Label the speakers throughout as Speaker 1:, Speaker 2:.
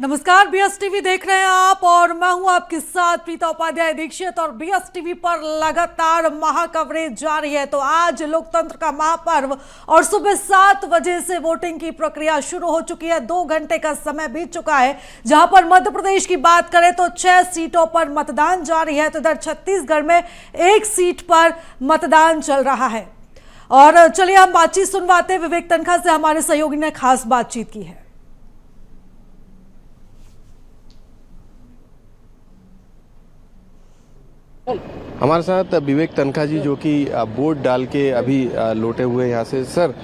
Speaker 1: नमस्कार, BS TV देख रहे हैं आप और मैं हूं आपके साथ प्रीता उपाध्याय दीक्षित। और बीएस टीवी पर लगातार महाकवरेज जारी है। तो आज लोकतंत्र का महापर्व और सुबह 7 बजे से वोटिंग की प्रक्रिया शुरू हो चुकी है। 2 घंटे का समय बीत चुका है। जहां पर मध्य प्रदेश की बात करें तो 6 सीटों पर मतदान जारी है, तो इधर छत्तीसगढ़ में 1 सीट पर मतदान चल रहा है। और चलिए हम बातचीत सुनवाते हैं। विवेक तनखा से हमारे सहयोगी ने खास बातचीत की है।
Speaker 2: हमारे साथ विवेक तनखा जी, जो कि वोट डाल के अभी लौटे हुए यहाँ से। सर,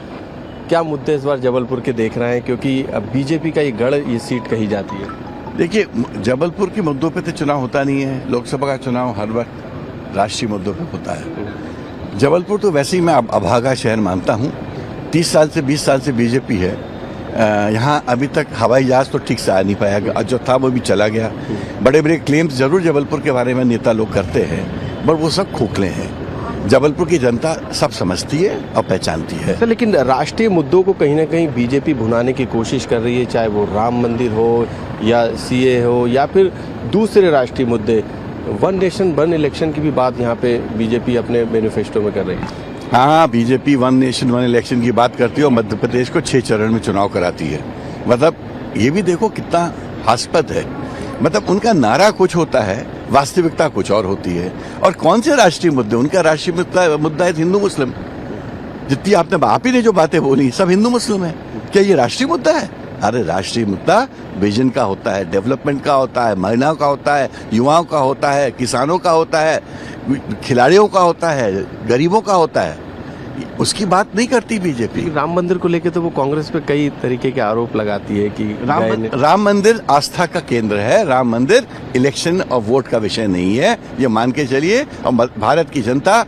Speaker 2: क्या मुद्दे इस बार जबलपुर के देख रहे हैं, क्योंकि बीजेपी का ये गढ़, ये सीट कही जाती है?
Speaker 3: देखिए, जबलपुर के मुद्दों पे तो चुनाव होता नहीं है। लोकसभा का चुनाव हर वक्त राष्ट्रीय मुद्दों पे होता है। जबलपुर तो वैसे ही मैं अभागा शहर मानता हूँ। 30 साल से 20 साल से बीजेपी है यहाँ। अभी तक हवाई जहाज तो ठीक से आ नहीं पाया, जो था वो भी चला गया। बड़े बड़े क्लेम्स जरूर जबलपुर के बारे में नेता लोग करते हैं, पर वो सब खोखले हैं। जबलपुर की जनता सब समझती है और पहचानती है।
Speaker 2: सर, लेकिन राष्ट्रीय मुद्दों को कहीं ना कहीं बीजेपी भुनाने की कोशिश कर रही है, चाहे वो राम मंदिर हो या सीए हो या फिर दूसरे राष्ट्रीय मुद्दे। वन नेशन वन इलेक्शन की भी बात यहाँ पे बीजेपी अपने मैनिफेस्टो में कर रही है।
Speaker 3: हाँ, BJP one nation one election की बात करती है और मध्य प्रदेश को 6 चरण में चुनाव कराती है। मतलब ये भी देखो कितना हास्पद है। मतलब उनका नारा कुछ होता है, वास्तविकता कुछ और होती है। और कौन से राष्ट्रीय मुद्दे? उनका राष्ट्रीय मुद्दा है हिंदू मुस्लिम। जितनी आप ही ने जो बातें बोली, सब हिंदू मुस्लिम है। क्या ये राष्ट्रीय मुद्दा है? अरे राष्ट्रीय मुद्दा विजन का होता है, डेवलपमेंट का होता है, महिलाओं का होता है, युवाओं का होता है, किसानों का होता है, खिलाड़ियों का होता है, गरीबों का होता है। उसकी बात नहीं करती बीजेपी।
Speaker 2: राम मंदिर को लेकर तो वो कांग्रेस पे कई तरीके के आरोप लगाती है कि
Speaker 3: राम मंदिर आस्था का केंद्र है। राम मंदिर इलेक्शन और वोट का विषय नहीं है, ये मान के चलिए। और भारत की जनता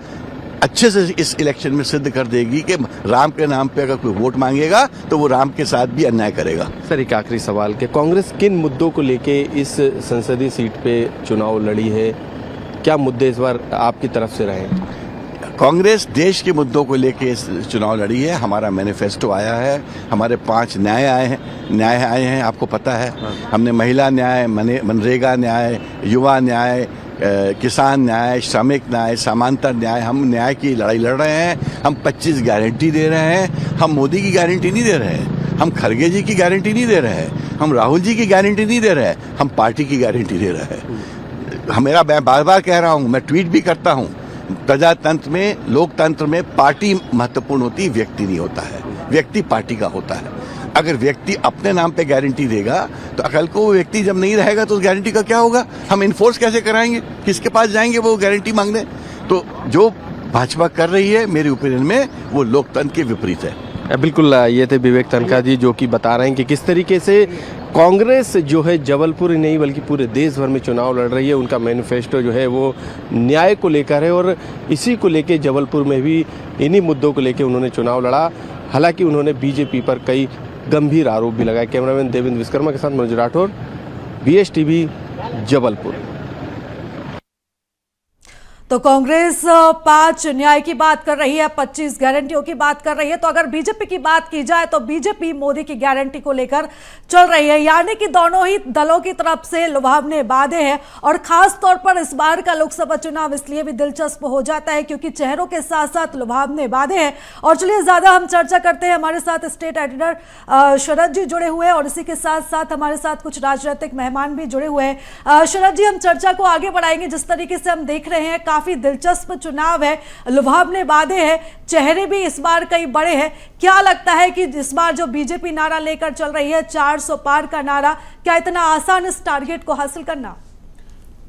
Speaker 3: अच्छे से इस इलेक्शन में सिद्ध कर देगी कि राम के नाम पे अगर कोई वोट मांगेगा तो वो राम के साथ भी अन्याय करेगा।
Speaker 2: सर, एक आखिरी सवाल के, कांग्रेस किन मुद्दों को लेके इस संसदीय सीट पे चुनाव लड़ी है? क्या मुद्दे इस बार आपकी तरफ से रहे?
Speaker 3: कांग्रेस देश के मुद्दों को लेके चुनाव लड़ी है। हमारा मैनिफेस्टो आया है, हमारे 5 न्याय आए हैं, आपको पता है। हमने महिला न्याय, मनरेगा न्याय, युवा न्याय, किसान न्याय, श्रमिक न्याय, समांतर न्याय, हम न्याय की लड़ाई लड़ रहे हैं। हम 25 गारंटी दे रहे हैं। हम मोदी की गारंटी नहीं दे रहे हैं, हम खड़गे जी की गारंटी नहीं दे रहे हैं, हम राहुल जी की गारंटी नहीं दे रहे हैं, हम पार्टी की गारंटी दे रहे हैं। मैं बार बार कह रहा हूँ, मैं ट्वीट भी करता हूँ, प्रजातंत्र में, लोकतंत्र में पार्टी महत्वपूर्ण होती है, व्यक्ति नहीं होता है। व्यक्ति पार्टी का होता है। अगर व्यक्ति अपने नाम पे गारंटी देगा तो कल को वो व्यक्ति जब नहीं रहेगा तो उस गारंटी का क्या होगा? हम इन्फोर्स कैसे कराएंगे? किसके पास जाएंगे वो गारंटी मांगने? तो जो भाजपा कर रही है मेरे ओपिनियन में वो लोकतंत्र के विपरीत है।
Speaker 2: बिल्कुल, ये थे विवेक तनखा जी, जो कि बता रहे हैं कि किस तरीके से कांग्रेस जो है जबलपुर ही नहीं बल्कि पूरे देश भर में चुनाव लड़ रही है। उनका मैनिफेस्टो जो है वो न्याय को लेकर है और इसी को लेके जबलपुर में भी इन्हीं मुद्दों को लेके उन्होंने चुनाव लड़ा। हालांकि उन्होंने बीजेपी पर कई गंभीर आरोप भी लगाए। कैमरामैन देवेंद्र विश्वकर्मा के साथ मनोज राठौर, बीएस टीवी, जबलपुर।
Speaker 1: तो कांग्रेस 5 न्याय की बात कर रही है, 25 गारंटियों की बात कर रही है। तो अगर बीजेपी की बात की जाए तो बीजेपी मोदी की गारंटी को लेकर चल रही है, यानी कि दोनों ही दलों की तरफ से लुभावने वादे हैं। और खास तौर पर इस बार का लोकसभा चुनाव इसलिए भी दिलचस्प हो जाता है क्योंकि चेहरों के साथ साथ लुभावने वादे हैं। और चलिए ज्यादा हम चर्चा करते हैं। हमारे साथ स्टेट एडिटर शरद जी जुड़े हुए हैं और इसी के साथ साथ हमारे साथ कुछ राजनीतिक मेहमान भी जुड़े हुए हैं। शरद जी, हम चर्चा को आगे बढ़ाएंगे। जिस तरीके से हम देख रहे हैं, काफी दिलचस्प चुनाव है, लुभावने वादे हैं, चेहरे भी इस बार कई बड़े हैं। क्या लगता है कि इस बार जो बीजेपी नारा लेकर चल रही है, 400 पार का नारा, क्या इतना आसान इस टारगेट को हासिल करना?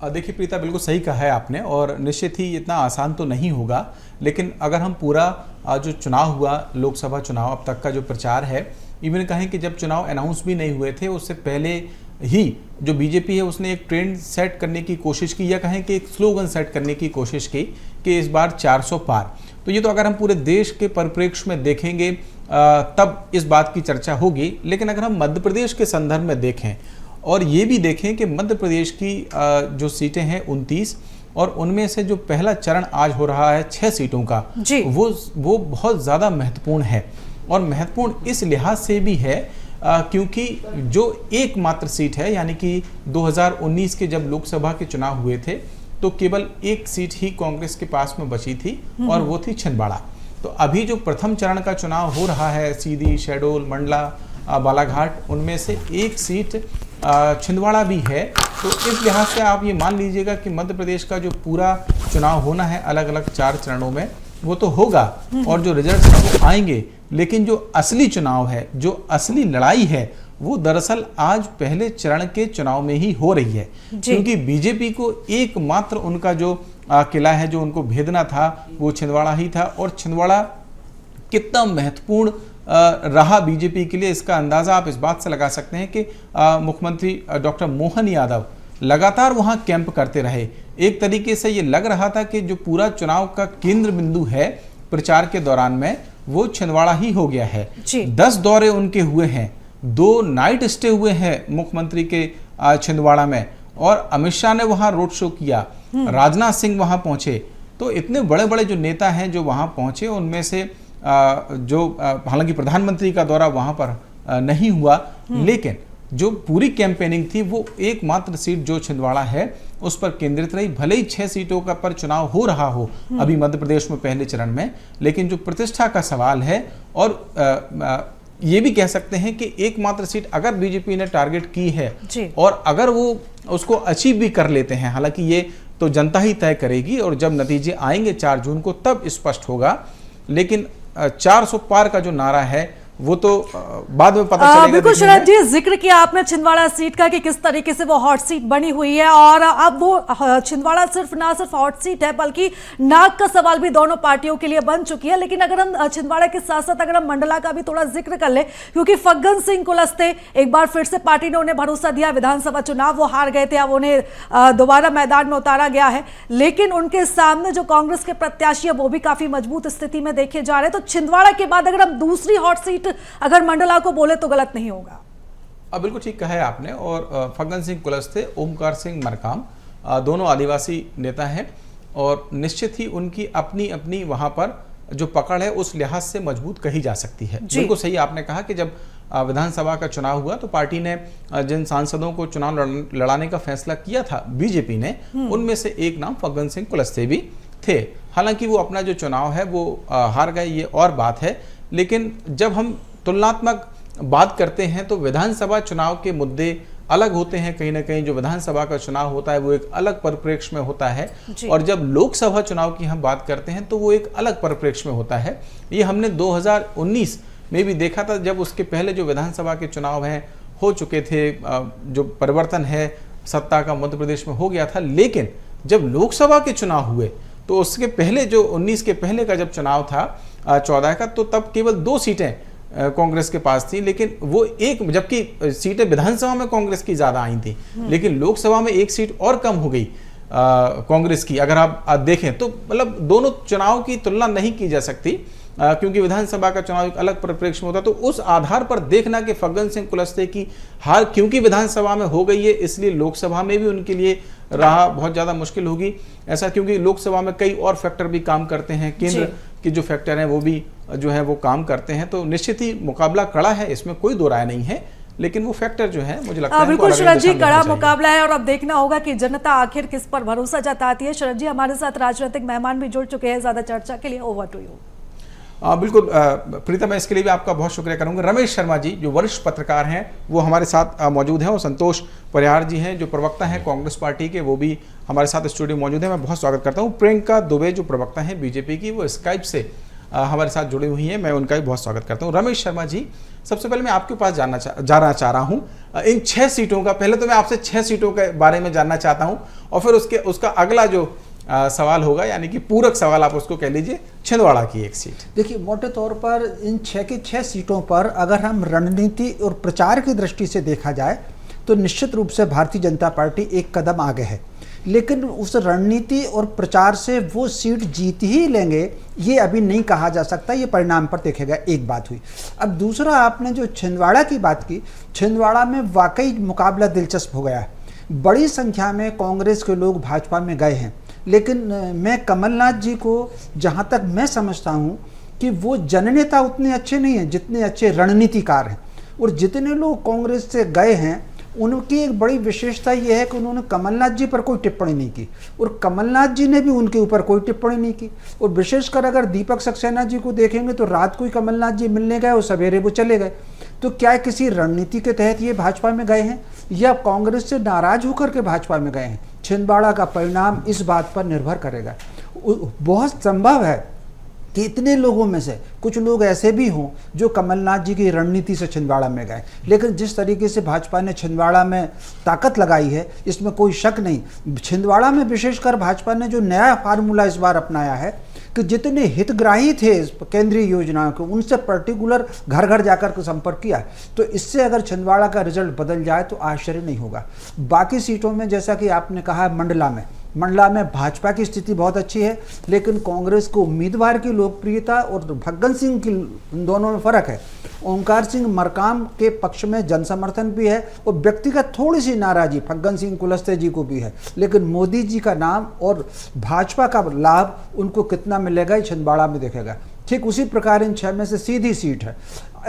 Speaker 4: देखिए प्रीता, बिल्कुल सही कहा है आपने और निश्चित ही इतना आसान तो नहीं होगा। लेकिन अगर हम पूरा जो चुनाव हुआ, लोकसभा चुनाव अब तक का जो प्रचार है, इवन कहें कि जब चुनाव अनाउंस भी नहीं हुए थे उससे पहले ही जो बीजेपी है उसने एक ट्रेंड सेट करने की कोशिश की, या कहें कि एक स्लोगन सेट करने की कोशिश की कि इस बार 400 पार। तो ये तो अगर हम पूरे देश के परिप्रेक्ष्य में देखेंगे तब इस बात की चर्चा होगी। लेकिन अगर हम मध्य प्रदेश के संदर्भ में देखें और ये भी देखें कि मध्य प्रदेश की जो सीटें हैं 29, और उनमें से जो पहला चरण आज हो रहा है 6 सीटों का, वो बहुत ज़्यादा महत्वपूर्ण है। और महत्वपूर्ण इस लिहाज से भी है क्योंकि जो एकमात्र सीट है, यानी कि 2019 के जब लोकसभा के चुनाव हुए थे तो केवल एक सीट ही कांग्रेस के पास में बची थी और वो थी छिंदवाड़ा। तो अभी जो प्रथम चरण का चुनाव हो रहा है, सीधी, शहडोल, मंडला, बालाघाट, उनमें से एक सीट छिंदवाड़ा भी है। तो इस लिहाज से आप ये मान लीजिएगा कि मध्य प्रदेश का जो पूरा चुनाव होना है अलग अलग 4 चरणों में, वो तो होगा और जो रिजल्ट है वो आएंगे, लेकिन जो असली चुनाव है, जो असली लड़ाई है, वो दरअसल आज पहले चरण के चुनाव में ही हो रही है। क्योंकि बीजेपी को एकमात्र उनका जो किला है, जो उनको भेदना था, वो छिंदवाड़ा ही था। और छिंदवाड़ा कितना महत्वपूर्ण रहा बीजेपी के लिए, इसका अंदाजा आप इस बात से लगा सकते हैं कि मुख्यमंत्री डॉक्टर मोहन यादव लगातार वहां कैंप करते रहे। एक तरीके से ये लग रहा था कि जो पूरा चुनाव का केंद्र बिंदु है प्रचार के दौरान में, वो छिंदवाड़ा ही हो गया है। 10 दौरे उनके हुए हैं, 2 नाइट स्टे हुए हैं मुख्यमंत्री के छिंदवाड़ा में, और अमित शाह ने वहां रोड शो किया, राजनाथ सिंह वहां पहुंचे। तो इतने बड़े बड़े जो नेता हैं जो वहां पहुंचे, उनमें से हालांकि प्रधानमंत्री का दौरा वहां पर नहीं हुआ, लेकिन जो पूरी कैंपेनिंग थी वो एकमात्र सीट जो छिंदवाड़ा है उस पर केंद्रित रही। भले ही 6 सीटों का पर चुनाव हो रहा हो अभी मध्य प्रदेश में पहले चरण में, लेकिन जो प्रतिष्ठा का सवाल है, और ये भी कह सकते हैं कि एकमात्र सीट अगर बीजेपी ने टारगेट की है और अगर वो उसको अचीव भी कर लेते हैं, हालांकि ये तो जनता ही तय करेगी और जब नतीजे आएंगे 4 जून को तब स्पष्ट होगा, लेकिन 400 पार का जो नारा है वो तो बाद में पता चलेगा।
Speaker 1: बिल्कुल शरद जी, जिक्र किया आपने छिंदवाड़ा सीट का कि किस तरीके से वो हॉट सीट बनी हुई है, और अब वो छिंदवाड़ा ना सिर्फ हॉट सीट है बल्कि नाक का सवाल भी दोनों पार्टियों के लिए बन चुकी है। लेकिन अगर हम छिंदवाड़ा के साथ साथ अगर हम मंडला का भी थोड़ा जिक्र कर ले, क्योंकि फग्गन सिंह कुलस्ते एक बार फिर से पार्टी ने उन्हें भरोसा दिया, विधानसभा चुनाव वो हार गए थे, अब उन्हें दोबारा मैदान में उतारा गया है, लेकिन उनके सामने जो कांग्रेस के प्रत्याशी है वो भी काफी मजबूत स्थिति में देखे जा रहे हैं। तो छिंदवाड़ा के बाद अगर हम दूसरी हॉट सीट अगर मंडला को बोले तो गलत नहीं होगा।
Speaker 4: बिल्कुल ठीक कहा है आपने। और फग्गन सिंह कुलस्ते, ओमकार सिंह मरकाम दोनों आदिवासी नेता हैं और निश्चित ही उनकी अपनी अपनी वहां पर जो पकड़ है उस लिहाज से मजबूत कही जा सकती है। बिल्कुल सही आपने कहा कि जब विधानसभा का चुनाव हुआ तो पार्टी ने जिन सांसदों को चुनाव लड़ाने का फैसला किया था बीजेपी ने, उनमें से एक नाम फग्गन सिंह कुलस्ते भी थे। हालांकि वो अपना जो चुनाव है वो हार गए, ये और बात है, लेकिन जब हम तुलनात्मक बात करते हैं तो विधानसभा चुनाव के मुद्दे अलग होते हैं। कहीं ना कहीं जो विधानसभा का चुनाव होता है वो एक अलग परिप्रेक्ष्य में होता है, और जब लोकसभा चुनाव की हम बात करते हैं तो वो एक अलग परिप्रेक्ष्य में होता है। ये हमने 2019 में भी देखा था, जब उसके पहले जो विधानसभा के चुनाव हैं हो चुके थे, जो परिवर्तन है सत्ता का मध्य प्रदेश में हो गया था, लेकिन जब लोकसभा के चुनाव हुए तो उसके पहले जो 19 के पहले का जब चुनाव था 14 का, तो तब केवल 2 सीटें कांग्रेस के पास थी, लेकिन वो एक, जबकि सीटें विधानसभा में कांग्रेस की ज्यादा आई थी, लेकिन लोकसभा में 1 सीट और कम हो गई कांग्रेस की। अगर आप देखें तो मतलब दोनों चुनाव की तुलना नहीं की जा सकती, क्योंकि विधानसभा का चुनाव एक अलग परिप्रेक्ष्य में होता। तो उस आधार पर देखना कि फग्गन सिंह कुलस्ते की हार क्योंकि विधानसभा में हो गई है, इसलिए लोकसभा में भी उनके लिए राह बहुत ज्यादा मुश्किल होगी। ऐसा क्योंकि लोकसभा में कई और फैक्टर भी काम करते हैं, केंद्र के जो फैक्टर हैं वो भी जो है वो काम करते हैं। तो निश्चित ही मुकाबला कड़ा है, इसमें कोई दो राय नहीं है, लेकिन वो फैक्टर जो है मुझे लगता है
Speaker 1: बिल्कुल शरद जी, कड़ा मुकाबला है और अब देखना होगा कि जनता आखिर किस पर भरोसा जताती है। शरद जी, हमारे साथ राजनीतिक मेहमान भी जुड़ चुके हैं ज्यादा चर्चा के लिए, ओवर टू यू।
Speaker 4: बिल्कुल प्रीता, मैं इसके लिए भी आपका बहुत शुक्रिया करूंगा। रमेश शर्मा जी जो वरिष्ठ पत्रकार हैं वो हमारे साथ मौजूद हैं, और संतोष परिहार जी हैं जो प्रवक्ता हैं कांग्रेस पार्टी के, वो भी हमारे साथ स्टूडियो मौजूद हैं। मैं बहुत स्वागत करता हूं। प्रियंका दुबे जो प्रवक्ता हैं बीजेपी की, वो स्काइप से हमारे साथ जुड़ी हुई हैं, मैं उनका भी बहुत स्वागत करता हूं। रमेश शर्मा जी, सबसे पहले मैं आपके पास जानना चाह रहा हूं इन 6 सीटों का, पहले तो मैं आपसे 6 सीटों के बारे में जानना चाहता हूं, और फिर उसका अगला जो सवाल होगा, यानी कि पूरक सवाल आप उसको कह लीजिए, छिंदवाड़ा की 1 सीट।
Speaker 5: देखिए, मोटे तौर पर इन 6 की 6 सीटों पर अगर हम रणनीति और प्रचार की दृष्टि से देखा जाए तो निश्चित रूप से भारतीय जनता पार्टी एक कदम आगे है, लेकिन उस रणनीति और प्रचार से वो सीट जीत ही लेंगे ये अभी नहीं कहा जा सकता, ये परिणाम पर देखेगा। एक बात हुई। अब दूसरा, आपने जो छिंदवाड़ा की बात की, छिंदवाड़ा में वाकई मुकाबला दिलचस्प हो गया है। बड़ी संख्या में कांग्रेस के लोग भाजपा में गए हैं, लेकिन मैं कमलनाथ जी को जहाँ तक मैं समझता हूँ कि वो जननेता उतने अच्छे नहीं हैं जितने अच्छे रणनीतिकार हैं। और जितने लोग कांग्रेस से गए हैं उनकी एक बड़ी विशेषता यह है कि उन्होंने कमलनाथ जी पर कोई टिप्पणी नहीं की और कमलनाथ जी ने भी उनके ऊपर कोई टिप्पणी नहीं की। और विशेषकर अगर दीपक सक्सेना जी को देखेंगे तो रात को ही कमलनाथ जी मिलने गए और सवेरे वो चले गए। तो क्या किसी रणनीति के तहत ये भाजपा में गए हैं या कांग्रेस से नाराज होकर के भाजपा में गए हैं? छिंदवाड़ा का परिणाम इस बात पर निर्भर करेगा। बहुत संभव है कि इतने लोगों में से कुछ लोग ऐसे भी हों जो कमलनाथ जी की रणनीति से छिंदवाड़ा में गए, लेकिन जिस तरीके से भाजपा ने छिंदवाड़ा में ताकत लगाई है इसमें कोई शक नहीं। छिंदवाड़ा में विशेषकर भाजपा ने जो नया फार्मूला इस बार अपनाया है कि जितने हितग्राही थे केंद्रीय योजनाओं के उनसे पर्टिकुलर घर घर जाकर के संपर्क किया। तो इससे अगर छिंदवाड़ा का रिजल्ट बदल जाए तो आश्चर्य नहीं होगा। बाकी सीटों में जैसा कि आपने कहा मंडला में भाजपा की स्थिति बहुत अच्छी है, लेकिन कांग्रेस को उम्मीदवार की लोकप्रियता और फग्गन सिंह की दोनों में फर्क है। ओंकार सिंह मरकाम के पक्ष में जनसमर्थन भी है और व्यक्तिगत थोड़ी सी नाराजगी फग्गन सिंह कुलस्ते जी को भी है, लेकिन मोदी जी का नाम और भाजपा का लाभ उनको कितना मिलेगा छिंदवाड़ा में देखेगा। ठीक उसी प्रकार इन 6 में से सीधी सीट है।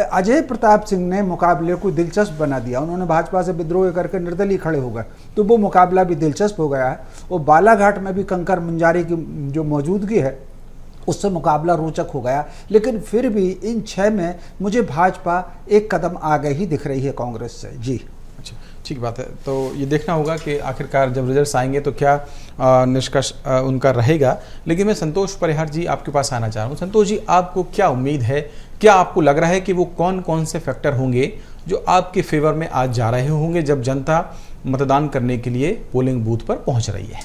Speaker 5: अजय प्रताप सिंह ने मुकाबले को दिलचस्प बना दिया, उन्होंने भाजपा से विद्रोह करके निर्दलीय खड़े हो गए तो वो मुकाबला भी दिलचस्प हो गया है। और बालाघाट में भी कंकर मुंजारी की जो मौजूदगी है उससे मुकाबला रोचक हो गया। लेकिन फिर भी इन 6 में मुझे भाजपा एक कदम आगे ही दिख रही है कांग्रेस से। जी
Speaker 4: अच्छा, ठीक बात है। तो ये देखना होगा कि आखिरकार जब रिजल्ट्स आएंगे तो क्या निष्कर्ष उनका रहेगा। लेकिन मैं संतोष परिहार जी आपके पास आना चाह रहा हूँ। संतोष जी, आपको क्या उम्मीद है, क्या आपको लग रहा है कि वो कौन कौन से फैक्टर होंगे जो आपके फेवर में आज जा रहे होंगे जब जनता मतदान करने के लिए पोलिंग बूथ पर पहुंच रही है?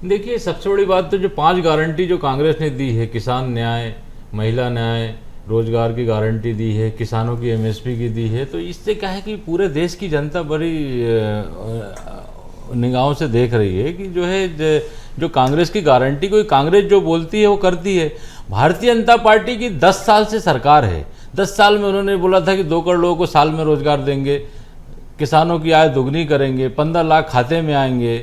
Speaker 6: देखिए, सबसे बड़ी बात तो जो 5 गारंटी जो कांग्रेस ने दी है, किसान न्याय, महिला न्याय, रोजगार की गारंटी दी है, किसानों की एमएसपी की दी है, तो इससे क्या है कि पूरे देश की जनता बड़ी निगाहों से देख रही है कि जो है जो कांग्रेस की गारंटी, कोई कांग्रेस जो बोलती है वो करती है। भारतीय जनता पार्टी की 10 साल से सरकार है। 10 साल में उन्होंने बोला था कि 2 करोड़ लोगों को साल में रोजगार देंगे, किसानों की आय दोगुनी करेंगे, 15 लाख खाते में आएंगे,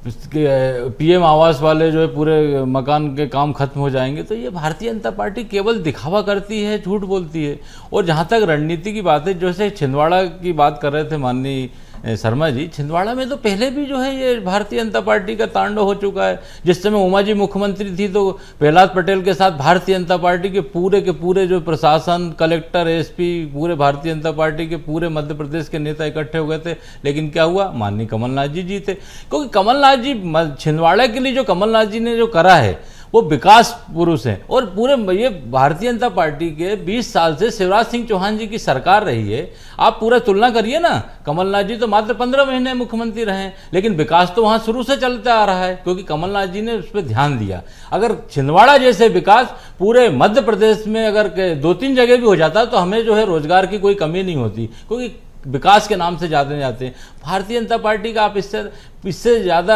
Speaker 6: पीएम आवास वाले जो है पूरे मकान के काम खत्म हो जाएंगे। तो ये भारतीय जनता पार्टी केवल दिखावा करती है, झूठ बोलती है। और जहाँ तक रणनीति की बात है, जैसे छिंदवाड़ा की बात कर रहे थे माननीय शर्मा जी, छिंदवाड़ा में तो पहले भी जो है ये भारतीय जनता पार्टी का तांडव हो चुका है। जिस समय उमा जी मुख्यमंत्री थी तो प्रहलाद पटेल के साथ भारतीय जनता पार्टी के पूरे जो प्रशासन, कलेक्टर, एसपी, पूरे भारतीय जनता पार्टी के पूरे मध्य प्रदेश के नेता इकट्ठे हो गए थे। लेकिन क्या हुआ, माननीय कमलनाथ जी जीते। क्योंकि कमलनाथ जी, छिंदवाड़ा के लिए जो कमलनाथ जी ने जो करा है वो विकास पुरुष हैं। और पूरे ये भारतीय जनता पार्टी के 20 साल से शिवराज सिंह चौहान जी की सरकार रही है। आप पूरा तुलना करिए ना, कमलनाथ जी तो मात्र 15 महीने मुख्यमंत्री रहे हैं, लेकिन विकास तो वहां शुरू से चलता आ रहा है क्योंकि कमलनाथ जी ने उस पर ध्यान दिया। अगर छिंदवाड़ा जैसे विकास पूरे मध्य प्रदेश में अगर 2-3 जगह भी हो जाता तो हमें जो है रोजगार की कोई कमी नहीं होती, क्योंकि विकास के नाम से जाते जाते हैं। भारतीय जनता पार्टी का आप इससे ज़्यादा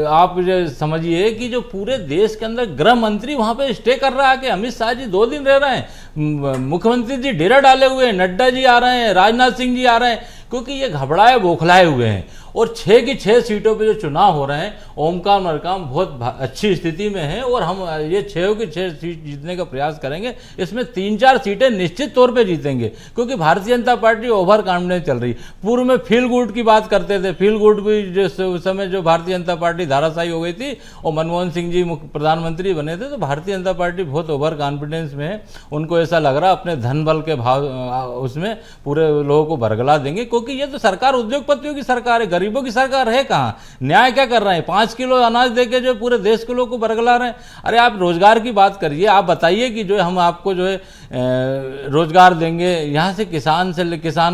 Speaker 6: आप समझिए कि जो पूरे देश के अंदर गृह मंत्री वहाँ पे स्टे कर रहा है कि अमित शाह जी 2 दिन रह रहे हैं, मुख्यमंत्री जी डेरा डाले हुए हैं, नड्डा जी आ रहे हैं, राजनाथ सिंह जी आ रहे हैं, क्योंकि ये घबराए बौखलाए हुए हैं। और 6 की 6 सीटों पे जो चुनाव हो रहे हैं, ओमकार मरकाम बहुत अच्छी स्थिति में है और हम ये 6 की 6 सीट जीतने का प्रयास करेंगे। इसमें 3-4 सीटें निश्चित तौर पे जीतेंगे क्योंकि Bharatiya Janata party over confidence चल रही। पूर्व में फील गुड की बात करते थे, फील गुड भी उस समय जो भारतीय जनता पार्टी धाराशायी हो गई थी और मनमोहन सिंह जी प्रधानमंत्री बने थे, तो भारतीय जनता पार्टी बहुत ओवर कॉन्फिडेंस में है। उनको ऐसा लग रहा अपने धन बल के भाव उसमें पूरे लोगों को बरगला देंगे, क्योंकि ये तो सरकार उद्योगपतियों की सरकार है, गरीबों की सरकार है कहाँ। न्याय क्या कर रहे हैं, 5 किलो अनाज देके जो पूरे देश के लोगों को बरगला रहे हैं। अरे आप रोजगार की बात करिए, आप बताइए कि जो हम आपको जो है रोजगार देंगे, यहाँ से किसान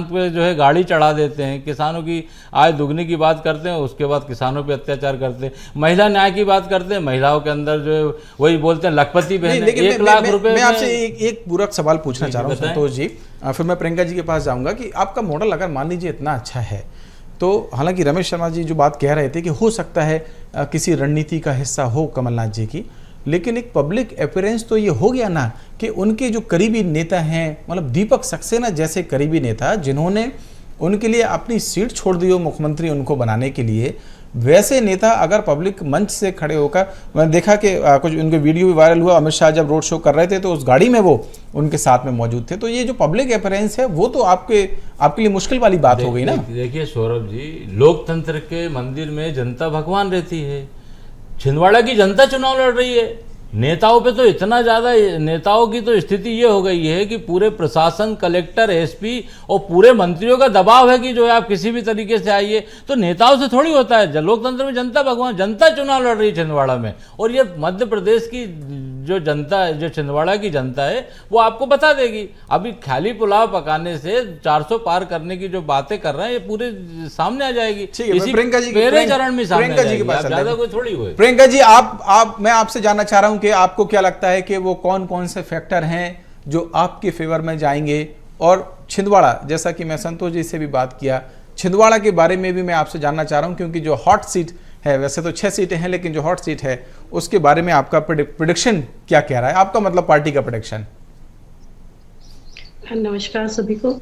Speaker 6: पे जो है गाड़ी चढ़ा देते हैं, किसानों की आय दुगनी की बात करते हैं, उसके बाद किसानों पे अत्याचार करते हैं। महिला न्याय की बात करते हैं, महिलाओं के अंदर जो है वही बोलते हैं लखपति बहन 1 लाख रुपए।
Speaker 4: मैं आपसे एक पूरक सवाल पूछना चाह रहा हूँ संतोष जी, फिर मैं प्रियंका जी के पास जाऊंगा कि आपका मॉडल अगर मान लीजिए इतना अच्छा है तो, हालांकि रमेश शर्मा जी जो बात कह रहे थे कि हो सकता है किसी रणनीति का हिस्सा हो कमलनाथ जी की, लेकिन एक पब्लिक अपीयरेंस तो ये हो गया ना कि उनके जो करीबी नेता हैं, मतलब दीपक सक्सेना जैसे करीबी नेता जिन्होंने उनके लिए अपनी सीट छोड़ दी हो मुख्यमंत्री उनको बनाने के लिए, वैसे नेता अगर पब्लिक मंच से खड़े होकर, मैंने देखा कि कुछ उनके वीडियो भी वायरल हुआ, अमित शाह जब रोड शो कर रहे थे तो उस गाड़ी में वो उनके साथ में मौजूद थे, तो ये जो पब्लिक अपेयरेंस है वो तो आपके लिए मुश्किल वाली बात हो गई ना।
Speaker 6: देखिए सौरभ जी, लोकतंत्र के मंदिर में जनता भगवान रहती है। छिंदवाड़ा की जनता चुनाव लड़ रही है, नेताओं पे तो इतना ज़्यादा, नेताओं की तो स्थिति ये हो गई है कि पूरे प्रशासन, कलेक्टर, एसपी और पूरे मंत्रियों का दबाव है कि जो है आप किसी भी तरीके से आइए। तो नेताओं से थोड़ी होता है, लोकतंत्र में जनता भगवान, जनता चुनाव लड़ रही है छिंदवाड़ा में। और ये मध्य प्रदेश की जो जनता है, जो छिंदवाड़ा की जनता है, वो आपको बता देगी। अभी खाली पुलाव पकाने से 400 पार करने की जो बातें कर रहे हैं, ये पूरे सामने आ जाएगी।
Speaker 4: प्रियंका जी
Speaker 6: पहले चरण में सामने आ जाएगी,
Speaker 4: ज्यादा
Speaker 6: कोई थोड़ी हुए।
Speaker 4: प्रियंका जी, मैं आपसे जानना चाह रहा हूं कि आपको क्या लगता है कि वो कौन कौन से फैक्टर हैं जो आपके फेवर में जाएंगे? और छिंदवाड़ा, जैसा कि मैं संतोष जी से भी बात किया, छिंदवाड़ा के बारे में भी मैं आपसे जानना चाह रहा हूं, क्योंकि जो हॉट सीट है, वैसे तो 6 सीटें हैं, लेकिन जो हॉट सीट है उसके बारे में आपका प्रेडिक्शन क्या कह रहा है, आपका मतलब पार्टी का प्रेडिक्शन?
Speaker 7: नमस्कार सभी को।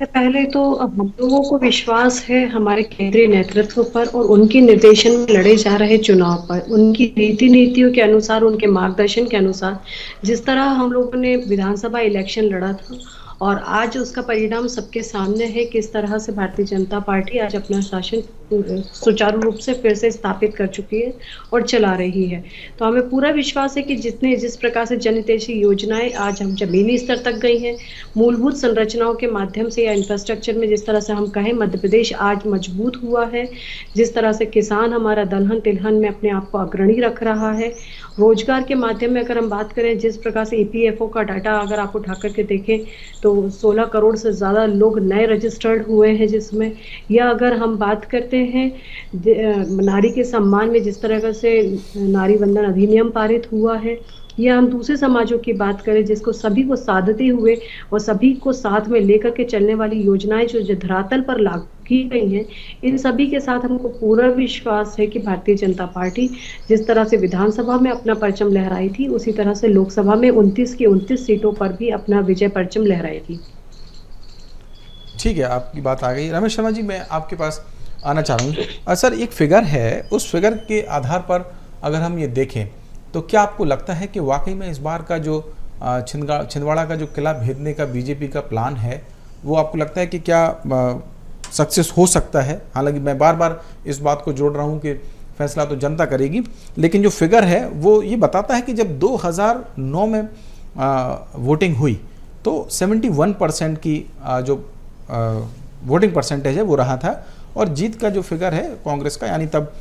Speaker 7: पहले तो हम लोगों को विश्वास है हमारे केंद्रीय नेतृत्व पर और उनके निर्देशन में लड़े जा रहे चुनाव पर, उनकी नीतियों के अनुसार, उनके मार्गदर्शन के अनुसार। जिस तरह हम लोगों ने विधानसभा इलेक्शन लड़ा था और आज उसका परिणाम सबके सामने है, किस तरह से भारतीय जनता पार्टी आज अपना शासन सुचारू रूप से फिर से स्थापित कर चुकी है और चला रही है। तो हमें पूरा विश्वास है कि जिस प्रकार से जनहितैषी योजनाएं आज हम जमीनी स्तर तक गई हैं, मूलभूत संरचनाओं के माध्यम से या इंफ्रास्ट्रक्चर में, जिस तरह से हम कहें मध्य प्रदेश आज मजबूत हुआ है, जिस तरह से किसान हमारा दलहन तिलहन में अपने आप को अग्रणी रख रहा है, रोजगार के माध्यम में अगर हम बात करें, जिस प्रकार से ईपीएफओ का डाटा अगर आप उठा करके देखें तो 16 करोड़ से ज़्यादा लोग नए रजिस्टर्ड हुए हैं जिसमें, या अगर हम बात करते हैं नारी के सम्मान में, जिस तरह से नारी वंदन अधिनियम पारित हुआ है, या हम दूसरे समाजों की बात करें जिसको सभी को साधते हुए और सभी को साथ में लेकर के चलने वाली योजनाएं जो धरातल पर लागू की गई हैं, इन सभी के साथ हमको पूरा विश्वास है कि भारतीय जनता पार्टी जिस तरह से विधानसभा में अपना परचम लहराई थी, उसी तरह से लोकसभा में 29 की 29 सीटों पर भी अपना विजय परचम लहराएगी।
Speaker 4: ठीक है, आपकी बात आ गई। रमेश शर्मा जी, मैं आपके पास आना चाह रहा हूँ। सर, एक फिगर है, उस फिगर के आधार पर अगर हम ये देखें तो क्या आपको लगता है कि वाकई में इस बार का जो छिंदवाड़ा का जो किला भेदने का बीजेपी का प्लान है, वो आपको लगता है कि क्या सक्सेस हो सकता है? हालांकि मैं बार बार इस बात को जोड़ रहा हूँ कि फैसला तो जनता करेगी, लेकिन जो फिगर है वो ये बताता है कि जब 2009 में वोटिंग हुई तो 71% की जो वोटिंग परसेंटेज है वो रहा था, और जीत का जो फिगर है कांग्रेस का, यानी तब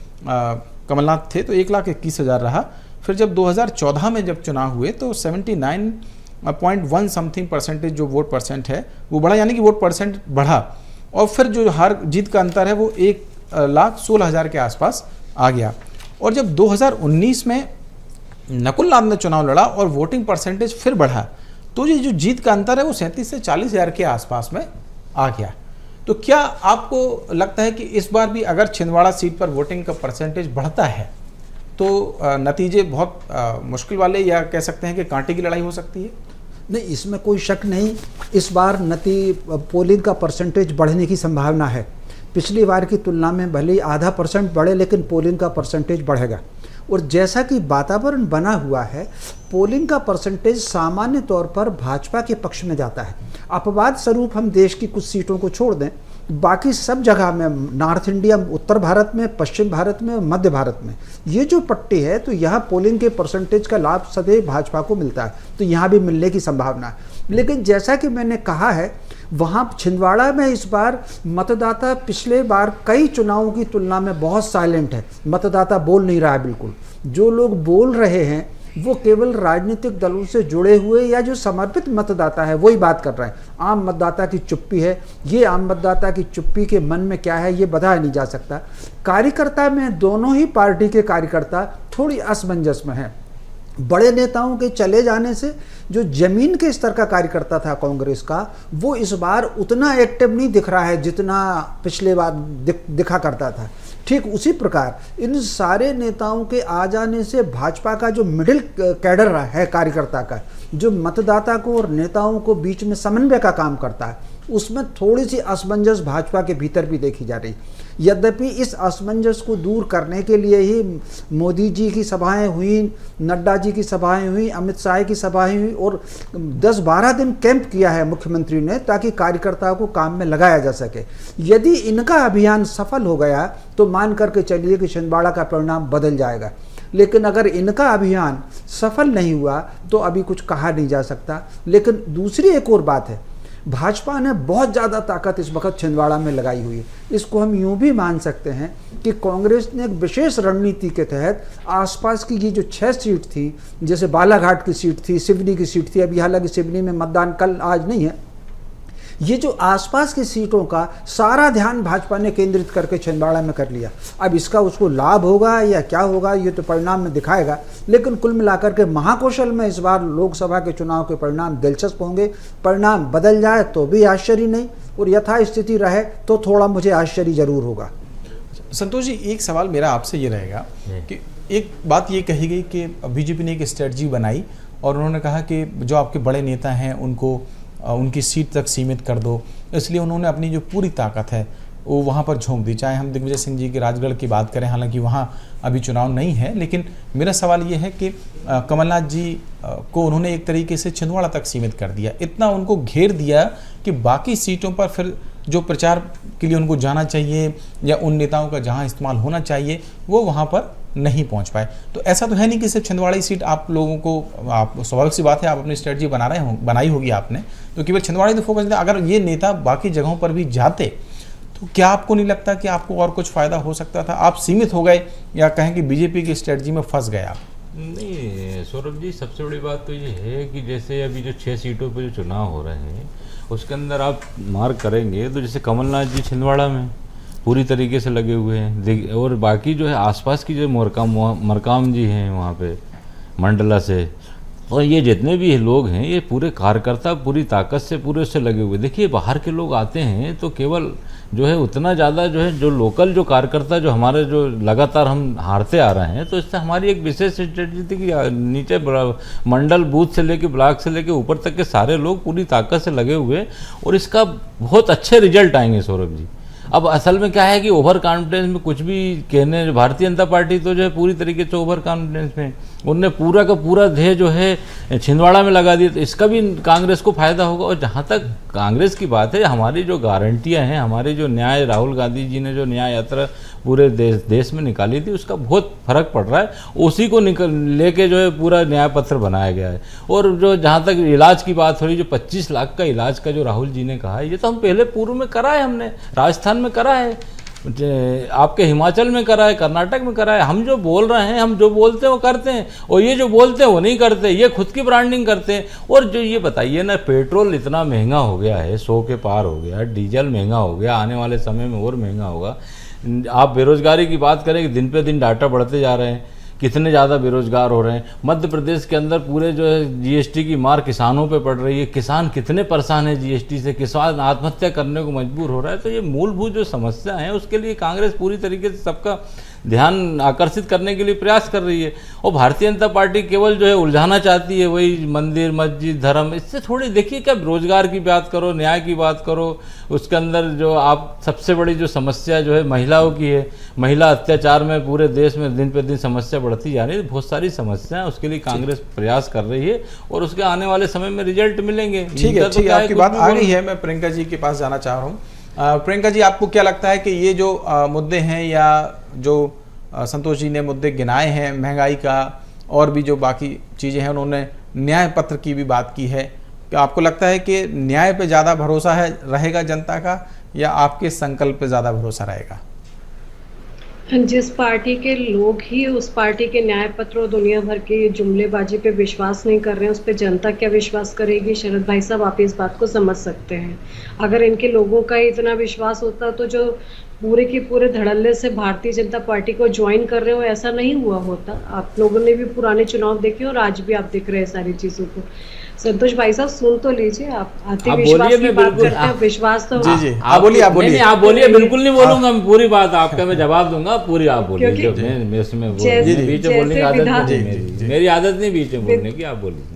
Speaker 4: कमलनाथ थे, तो 1,21,000 रहा। फिर जब 2014 में जब चुनाव हुए तो 79.1 समथिंग परसेंटेज जो वोट परसेंट है वो बढ़ा, यानी कि वोट परसेंट बढ़ा, और फिर जो हार जीत का अंतर है वो 1,16,000 के आसपास आ गया। और जब 2019 में नकुल नाथ ने चुनाव लड़ा और वोटिंग परसेंटेज फिर बढ़ा, तो ये जो जीत का अंतर है वो 37 से 40,000 के आसपास में आ गया। तो क्या आपको लगता है कि इस बार भी अगर छिंदवाड़ा सीट पर वोटिंग का परसेंटेज बढ़ता है तो नतीजे बहुत मुश्किल वाले, या कह सकते हैं कि कांटे की लड़ाई हो सकती है?
Speaker 5: नहीं, इसमें कोई शक नहीं। इस बार पोलिंग का परसेंटेज बढ़ने की संभावना है। पिछली बार की तुलना में भले ही 0.5% बढ़े, लेकिन पोलिंग का परसेंटेज बढ़ेगा। और जैसा कि वातावरण बना हुआ है, पोलिंग का परसेंटेज सामान्य तौर पर भाजपा के पक्ष में जाता है। अपवाद स्वरूप हम देश की कुछ सीटों को छोड़ दें, बाकी सब जगह में, नॉर्थ इंडिया, उत्तर भारत में, पश्चिम भारत में, मध्य भारत में, ये जो पट्टी है, तो यहाँ पोलिंग के परसेंटेज का लाभ सदैव भाजपा को मिलता है, तो यहाँ भी मिलने की संभावना है। लेकिन जैसा कि मैंने कहा है, वहाँ छिंदवाड़ा में इस बार मतदाता पिछले बार कई चुनावों की तुलना में बहुत साइलेंट है। मतदाता बोल नहीं रहा है बिल्कुल। जो लोग बोल रहे हैं वो केवल राजनीतिक दलों से जुड़े हुए या जो समर्पित मतदाता है वही बात कर रहे हैं। आम मतदाता की चुप्पी है। ये आम मतदाता की चुप्पी के मन में क्या है ये बताया नहीं जा सकता। कार्यकर्ता में दोनों ही पार्टी के कार्यकर्ता थोड़ी असमंजस में हैं। बड़े नेताओं के चले जाने से जो जमीन के स्तर का कार्यकर्ता था कांग्रेस का, वो इस बार उतना एक्टिव नहीं दिख रहा है जितना पिछले बार दिखा करता था। ठीक उसी प्रकार इन सारे नेताओं के आ जाने से भाजपा का जो मिडिल कैडर है कार्यकर्ता का, जो मतदाता को और नेताओं को बीच में समन्वय का काम करता है, उसमें थोड़ी सी असमंजस भाजपा के भीतर भी देखी जा रही। यद्यपि इस असमंजस को दूर करने के लिए ही मोदी जी की सभाएं हुई, नड्डा जी की सभाएं हुई, अमित शाह की सभाएं हुई और 10-12 दिन कैंप किया है मुख्यमंत्री ने ताकि कार्यकर्ताओं को काम में लगाया जा सके। यदि इनका अभियान सफल हो गया तो मान करके चलिए कि छिंदवाड़ा का परिणाम बदल जाएगा, लेकिन अगर इनका अभियान सफल नहीं हुआ तो अभी कुछ कहा नहीं जा सकता। लेकिन दूसरी एक और बात है, भाजपा ने बहुत ज़्यादा ताकत इस वक्त छिंदवाड़ा में लगाई हुई है। इसको हम यूं भी मान सकते हैं कि कांग्रेस ने एक विशेष रणनीति के तहत आसपास की ये जो 6 सीट थी, जैसे बालाघाट की सीट थी, सिवनी की सीट थी, अभी हालांकि सिवनी में मतदान कल आज नहीं है, ये जो आसपास की सीटों का सारा ध्यान भाजपा ने केंद्रित करके छिंदवाड़ा में कर लिया। अब इसका उसको लाभ होगा या क्या होगा ये तो परिणाम में दिखाएगा, लेकिन कुल मिलाकर के महाकौशल में इस बार लोकसभा के चुनाव के परिणाम दिलचस्प होंगे। परिणाम बदल जाए तो भी आश्चर्य नहीं और यथास्थिति रहे तो थोड़ा मुझे आश्चर्य जरूर होगा।
Speaker 4: संतोष जी, एक सवाल मेरा आपसे ये रहेगा कि एक बात ये कही गई कि बीजेपी ने एक स्ट्रेटजी बनाई और उन्होंने कहा कि जो आपके बड़े नेता हैं उनको उनकी सीट तक सीमित कर दो, इसलिए उन्होंने अपनी जो पूरी ताकत है वो वहाँ पर झोंक दी। चाहे हम दिग्विजय सिंह जी के राजगढ़ की बात करें, हालांकि वहाँ अभी चुनाव नहीं है, लेकिन मेरा सवाल ये है कि कमलनाथ जी को उन्होंने एक तरीके से छिंदवाड़ा तक सीमित कर दिया, इतना उनको घेर दिया कि बाकी सीटों पर फिर जो प्रचार के लिए उनको जाना चाहिए या उन नेताओं का जहाँ इस्तेमाल होना चाहिए वो वहाँ पर नहीं पहुंच पाए। तो ऐसा तो है नहीं कि सिर्फ छिंदवाड़ा सीट आप लोगों को, आप स्वाभाविक सी बात है आप अपनी स्ट्रेटजी बनाई होगी आपने, तो केवल छिंदवाड़ा तो फोकस नहीं। अगर ये नेता बाकी जगहों पर भी जाते तो क्या आपको नहीं लगता कि आपको और कुछ फायदा हो सकता था? आप सीमित हो गए या कहें कि बीजेपी की स्ट्रेटजी में फंस गए आप?
Speaker 6: नहीं सौरभ जी, सबसे बड़ी बात तो ये है कि जैसे अभी जो 6 सीटों पे जो चुनाव हो रहे हैं उसके अंदर आप मार्क करेंगे तो जैसे कमलनाथ जी छिंदवाड़ा में पूरी तरीके से लगे हुए हैं, और बाकी जो है आसपास की जो मरकाम जी हैं वहाँ पे मंडला से, और ये जितने भी लोग हैं ये पूरे कार्यकर्ता पूरी ताकत से पूरे उससे लगे हुए। देखिए बाहर के लोग आते हैं तो केवल जो है उतना ज़्यादा जो है जो लोकल जो कार्यकर्ता जो हमारे जो लगातार हम हारते आ रहे हैं, तो इससे हमारी एक विशेष स्ट्रेटजी थी कि नीचे मंडल बूथ से लेके ब्लॉक से लेके ऊपर तक के सारे लोग पूरी ताकत से लगे हुए, और इसका बहुत अच्छे रिजल्ट आएंगे सौरभ जी। अब असल में क्या है कि ओवर कॉन्फिडेंस में कुछ भी कहने, भारतीय जनता पार्टी तो जो है पूरी तरीके से ओवर कॉन्फिडेंस में उनने पूरा का पूरा ध्येय जो है छिंदवाड़ा में लगा दिया, तो इसका भी कांग्रेस को फायदा होगा। और जहाँ तक कांग्रेस की बात है, हमारी जो गारंटियाँ हैं, हमारी जो न्याय, राहुल गांधी जी ने जो न्याय यात्रा पूरे देश में निकाली थी उसका बहुत फर्क पड़ रहा है, उसी को लेके जो है पूरा न्याय पत्र बनाया गया है। और जो जहाँ तक इलाज की बात हो रही, जो 25 लाख का इलाज का जो राहुल जी ने कहा है, ये तो हम पहले पूर्व में करा है, हमने राजस्थान में करा है, आपके हिमाचल में करा है, कर्नाटक में करा है। हम जो बोल रहे हैं, हम जो बोलते हैं वो करते हैं, और ये जो बोलते हैं वो नहीं करते, ये खुद की ब्रांडिंग करते हैं। और जो ये बताइए ना, पेट्रोल इतना महंगा हो गया है, 100 के पार हो गया, डीजल महंगा हो गया, आने वाले समय में और महंगा होगा। आप बेरोजगारी की बात करें कि दिन पे दिन डाटा बढ़ते जा रहे हैं, कितने ज़्यादा बेरोजगार हो रहे हैं। मध्य प्रदेश के अंदर पूरे जो है जीएसटी की मार किसानों पे पड़ रही है, किसान कितने परेशान है जीएसटी से, किसान आत्महत्या करने को मजबूर हो रहा है। तो ये मूलभूत जो समस्या है उसके लिए कांग्रेस पूरी तरीके से सबका ध्यान आकर्षित करने के लिए प्रयास कर रही है, और भारतीय जनता पार्टी केवल जो है उलझाना चाहती है, वही मंदिर मस्जिद धर्म, इससे थोड़ी देखिए क्या रोजगार की बात करो, न्याय की बात करो, उसके अंदर जो आप सबसे बड़ी जो समस्या जो है महिलाओं की है, महिला अत्याचार में पूरे देश में दिन पे दिन समस्या बढ़ती जा रही है। बहुत सारी समस्या है, उसके लिए कांग्रेस प्रयास कर रही है और उसके आने वाले समय में रिजल्ट मिलेंगे।
Speaker 4: ठीक है, आपकी बात आ गई है। मैं प्रियंका जी के पास जाना चाह रहा हूँ। प्रियंका जी, आपको क्या लगता है कि ये जो मुद्दे हैं या जो संतोष जी ने मुद्दे गिनाए हैं, महंगाई का और भी जो बाकी चीज़ें हैं, उन्होंने न्याय पत्र की भी बात की है, क्या आपको लगता है कि न्याय पे ज़्यादा भरोसा है रहेगा जनता का, या आपके संकल्प पे ज़्यादा भरोसा रहेगा?
Speaker 7: जिस पार्टी के लोग ही उस पार्टी के न्याय पत्र और दुनिया भर के जुमलेबाजी पे विश्वास नहीं कर रहे हैं, उस पर जनता क्या विश्वास करेगी? शरद भाई साहब, आप इस बात को समझ सकते हैं। अगर इनके लोगों का इतना विश्वास होता तो जो पूरे के पूरे धड़ल्ले से भारतीय जनता पार्टी को ज्वाइन कर रहे हो, ऐसा नहीं हुआ होता। आप लोगों ने भी पुराने चुनाव देखे और आज भी आप देख रहे हैं सारी चीजों को। संतोष भाई साहब, सुन तो लीजिए, आप आते विश्वास की बात करते हैं, विश्वास तो
Speaker 4: जी आप बोलिए, आप बोलिए।
Speaker 6: आप बोलिए, बिल्कुल नहीं बोलूंगा मैं, पूरी बात आपका मैं जवाब दूंगा, पूरी आप बोलिए। मैं बीच में बोलने की आदत नहीं, मेरी आदत नहीं बीच में बोलने की, आप बोलिए।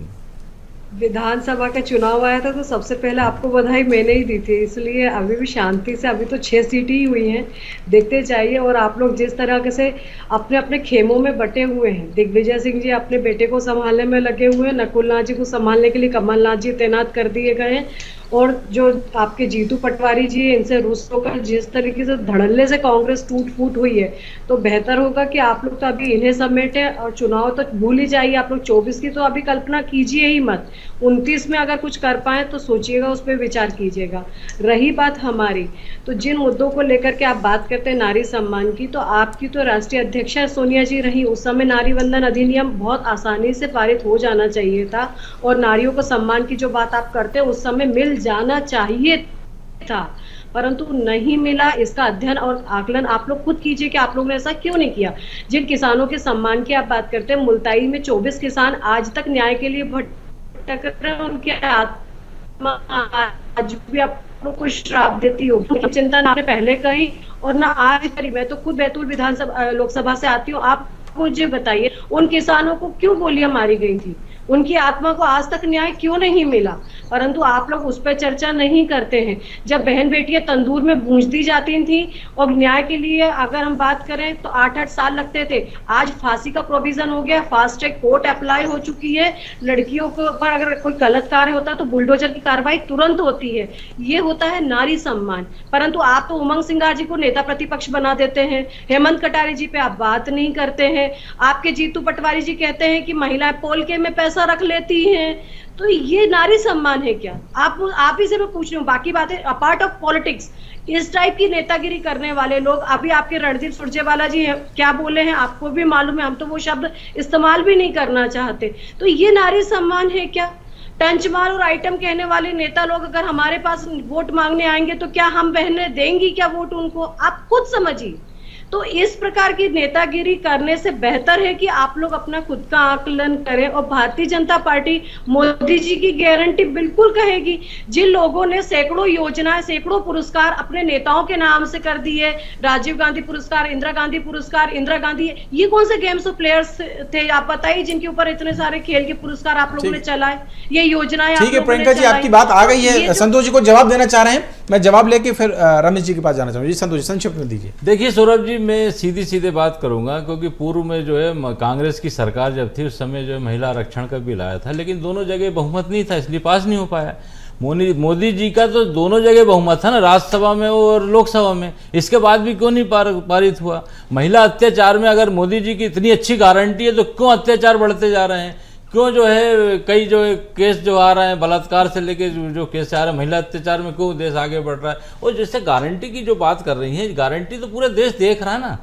Speaker 7: विधानसभा का चुनाव आया था तो सबसे पहले आपको बधाई मैंने ही दी थी, इसलिए अभी भी शांति से, अभी तो 6 सीटें ही हुई हैं, देखते जाइए। और आप लोग जिस तरह से अपने अपने खेमों में बटे हुए हैं, दिग्विजय सिंह जी अपने बेटे को संभालने में लगे हुए हैं, नकुलनाथ जी को संभालने के लिए कमलनाथ जी तैनात कर दिए गए हैं, और जो आपके जीतू पटवारी जी हैं, इनसे रुस होकर जिस तरीके से धड़ल्ले से कांग्रेस टूट फूट हुई है, तो बेहतर होगा कि आप लोग तो अभी इन्हें समेटे और चुनाव तो भूल ही जाइए। आप लोग 24 की तो अभी कल्पना कीजिए ही मत, 29 में अगर कुछ कर पाए तो सोचिएगा, उस पर विचार कीजिएगा। रही बात हमारी, तो जिन मुद्दों को लेकर के आप बात करते हैं नारी सम्मान की, तो आपकी तो राष्ट्रीय अध्यक्षा सोनिया जी रही, उस समय नारी वंदन अधिनियम बहुत आसानी से पारित हो जाना चाहिए था, और नारियों को सम्मान की जो बात आप करते हैं उस समय मिल जाना चाहिए था, परंतु नहीं मिला। इसका अध्ययन और आकलन आप लोग खुद कीजिए कि आप लोगों ने ऐसा क्यों नहीं किया। जिन किसानों के सम्मान की आप बात करते हैं, मुल्ताई में 24 किसान आज तक न्याय के लिए भटक रहे हैं, उनके आत्मा आज भी आप लोग को श्राप देती हो। चिंता ना आपने पहले कही और ना आज करी। मैं तो खुद बैतूल विधानसभा लोकसभा से आती हूँ। आप मुझे बताइए, उन किसानों को क्यों गोलियां मारी गई थी, उनकी आत्मा को आज तक न्याय क्यों नहीं मिला, परंतु आप लोग उस पर चर्चा नहीं करते हैं। जब बहन बेटियां तंदूर में भूंज दी जाती थी और न्याय के लिए अगर हम बात करें तो 8-8 साल लगते थे, आज फांसी का प्रोविजन हो गया, फास्ट ट्रैक कोर्ट अप्लाई हो चुकी है, लड़कियों को पर अगर कोई गलत कार्य होता है तो बुलडोजर की कार्रवाई तुरंत होती है। ये होता है नारी सम्मान। परंतु आप तो उमंग सिंघार जी को नेता प्रतिपक्ष बना देते हैं, हेमंत कटारे जी पे आप बात नहीं करते हैं, आपके जीतू पटवारी जी कहते हैं कि महिलाएं पोल के में पैसा रख लेती हैं, तो ये नारी सम्मान है क्या? आप ही से मैं पूछ रही हूँ। बाकी बातें अपार्ट ऑफ पॉलिटिक्स, इस टाइप की नेतागिरी करने वाले लोग, अभी आपके रणदीप सुरजेवाला जी हैं, क्या बोले हैं आपको भी मालूम है, हम तो वो शब्द इस्तेमाल भी नहीं करना चाहते। तो ये नारी सम्मान है क्या? टंचमार और आइटम कहने वाले नेता लोग अगर हमारे पास वोट मांगने आएंगे तो क्या हम बहनें देंगी क्या वोट उनको? आप खुद समझिए। तो इस प्रकार की नेतागिरी करने से बेहतर है कि आप लोग अपना खुद का आकलन करें। और भारतीय जनता पार्टी मोदी जी की गारंटी बिल्कुल कहेगी। जिन लोगों ने सैकड़ों योजनाएं, सैकड़ों पुरस्कार अपने नेताओं के नाम से कर दिए, राजीव गांधी पुरस्कार, इंदिरा गांधी पुरस्कार, इंदिरा गांधी, ये कौन से गेम्स ऑफ प्लेयर्स थे आप बताइए जिनके ऊपर इतने सारे खेल के पुरस्कार आप लोगों ने चलाए, ये योजनाएं?
Speaker 4: ठीक है प्रियंका जी, आपकी बात आ गई है। संतोष जी को जवाब देना चाह रहे हैं, मैं जवाब लेके फिर रमेश जी के पास जाना चाहूंगा। जी संतोष जी, संक्षिप्त में दीजिए।
Speaker 6: देखिए सौरभ जी, मैं सीधी बात करूंगा, क्योंकि पूर्व में जो है कांग्रेस की सरकार जब थी उस समय जो है महिला आरक्षण का बिल आया था, लेकिन दोनों जगह बहुमत नहीं था, इसलिए पास नहीं हो पाया। मोदी जी का तो दोनों जगह बहुमत था ना, राज्यसभा में और लोकसभा में, इसके बाद भी क्यों नहीं पारित हुआ? महिला अत्याचार में अगर मोदी जी की इतनी अच्छी गारंटी है तो क्यों अत्याचार बढ़ते जा रहे हैं? क्यों जो है कई जो है केस जो आ रहे हैं, बलात्कार से लेके जो केस आ रहे हैं, महिला अत्याचार में क्यों देश आगे बढ़ रहा है? और जैसे गारंटी की जो बात कर रही हैं, गारंटी तो पूरा देश देख रहा है ना,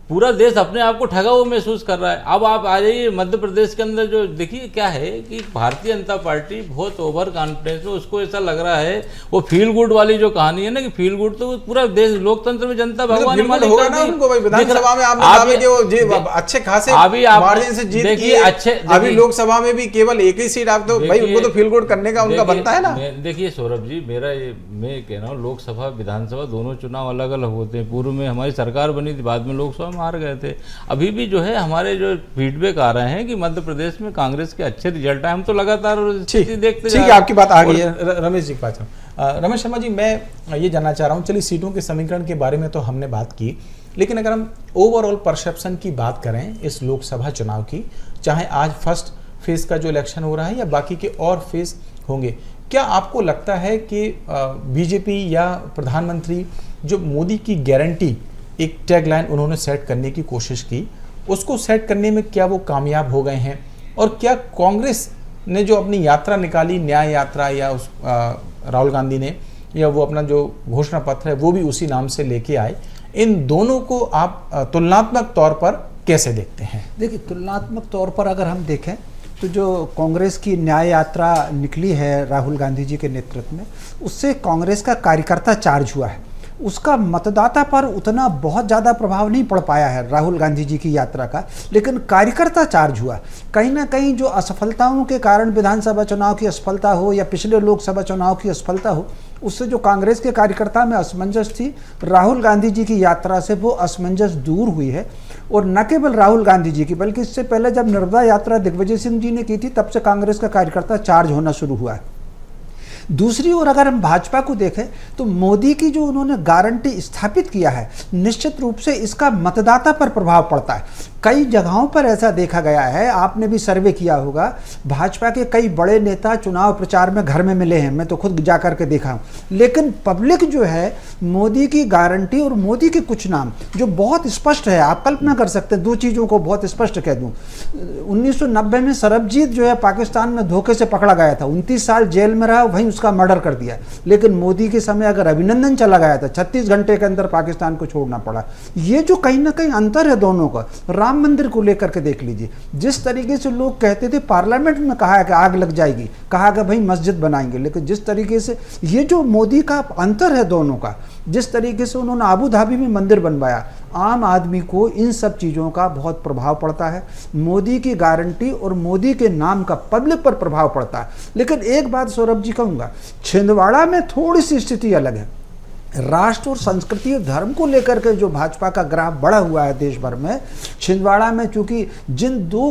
Speaker 6: पूरा देश अपने आप को ठगा हुआ महसूस कर रहा है। अब आप आ जाइए मध्य प्रदेश के अंदर, जो देखिए क्या है कि भारतीय जनता पार्टी बहुत ओवर कॉन्फिडेंस में, उसको ऐसा लग रहा है वो फील गुड वाली जो कहानी है ना, कि फील गुड तो पूरा देश लोकतंत्र में जनता भगवान
Speaker 4: होगा ना उनको भाई। विधानसभा में आप अच्छे खासे मार्जिन से जीत किए, अच्छे अभी लोकसभा में भी केवल एक ही सीट, आप तो भाई उनको तो फील गुड करने का उनका बनता है ना।
Speaker 6: देखिए सौरभ जी, मैं कह रहा हूँ लोकसभा विधानसभा दोनों चुनाव अलग अलग होते हैं। पूर्व में हमारी सरकार बनी थी, बाद में लोकसभा हार गए थे। अभी भी जो है हमारे जो फीडबैक आ रहे हैं कि मध्य प्रदेश में कांग्रेस के अच्छे रिजल्ट है, हम तो लगातार देखते।
Speaker 4: ठीक है, आपकी बात आ गई है। रमेश जी के पास रमेश शर्मा जी, मैं ये जानना चाह रहा हूँ, चलिए सीटों के समीकरण के बारे में तो हमने बात की, लेकिन अगर हम ओवरऑल परसेप्शन की बात करें इस लोकसभा चुनाव की, चाहे आज फर्स्ट फेज का जो इलेक्शन हो रहा है या बाकी के और फेज होंगे, क्या आपको लगता है कि बीजेपी या प्रधानमंत्री जो मोदी की गारंटी एक टैगलाइन उन्होंने सेट करने की कोशिश की, उसको सेट करने में क्या वो कामयाब हो गए हैं? और क्या कांग्रेस ने जो अपनी यात्रा निकाली, न्याय यात्रा, या उस राहुल गांधी ने, या वो अपना जो घोषणा पत्र है वो भी उसी नाम से लेके आए, इन दोनों को आप तुलनात्मक तौर पर कैसे देखते हैं?
Speaker 5: देखिए, तुलनात्मक तौर पर अगर हम देखें तो जो कांग्रेस की न्याय यात्रा निकली है राहुल गांधी जी के नेतृत्व में, उससे कांग्रेस का कार्यकर्ता चार्ज हुआ है। उसका मतदाता पर उतना बहुत ज़्यादा प्रभाव नहीं पड़ पाया है राहुल गांधी जी की यात्रा का, लेकिन कार्यकर्ता चार्ज हुआ। कहीं ना कहीं जो असफलताओं के कारण विधानसभा चुनाव की असफलता हो या पिछले लोकसभा चुनाव की असफलता हो, उससे जो कांग्रेस के कार्यकर्ता में असमंजस थी, राहुल गांधी जी की यात्रा से वो असमंजस दूर हुई है। और न केवल राहुल गांधी जी की, बल्कि इससे पहले जब नर्मदा यात्रा दिग्विजय सिंह जी ने की थी, तब से कांग्रेस का कार्यकर्ता चार्ज होना शुरू हुआ है। दूसरी ओर अगर हम भाजपा को देखें तो मोदी की जो उन्होंने गारंटी स्थापित किया है, निश्चित रूप से इसका मतदाता पर प्रभाव पड़ता है। कई जगहों पर ऐसा देखा गया है, आपने भी सर्वे किया होगा, भाजपा के कई बड़े नेता चुनाव प्रचार में घर में मिले हैं, मैं तो खुद जा करके देखा हूं। लेकिन पब्लिक जो है मोदी की गारंटी और मोदी के कुछ नाम जो बहुत स्पष्ट है, आप कल्पना कर सकते हैं, दो चीज़ों को बहुत स्पष्ट कह दूं। 1990 में सरबजीत जो है पाकिस्तान में धोखे से पकड़ा गया था, 29 साल जेल में रहा, वहीं उसका मर्डर कर दिया। लेकिन मोदी के समय अगर अभिनंदन चला गया था, 36 घंटे के अंदर पाकिस्तान को छोड़ना पड़ा। ये जो कहीं ना कहीं अंतर है दोनों का, राम मंदिर को लेकर के देख लीजिए, जिस तरीके से लोग कहते थे पार्लियामेंट में कहा है कि आग लग जाएगी, कहा कि भाई मस्जिद बनाएंगे, लेकिन जिस तरीके से ये जो मोदी का अंतर है दोनों का, जिस तरीके से उन्होंने आबू धाबी में मंदिर बनवाया, आम आदमी को इन सब चीज़ों का बहुत प्रभाव पड़ता है। मोदी की गारंटी और मोदी के नाम का पब्लिक पर प्रभाव पड़ता है। लेकिन एक बात सौरभ जी कहूँगा, छिंदवाड़ा में थोड़ी सी स्थिति अलग है। राष्ट्र और संस्कृति और धर्म को लेकर के जो भाजपा का ग्राफ बढ़ा हुआ है देश भर में, छिंदवाड़ा में चूंकि जिन दो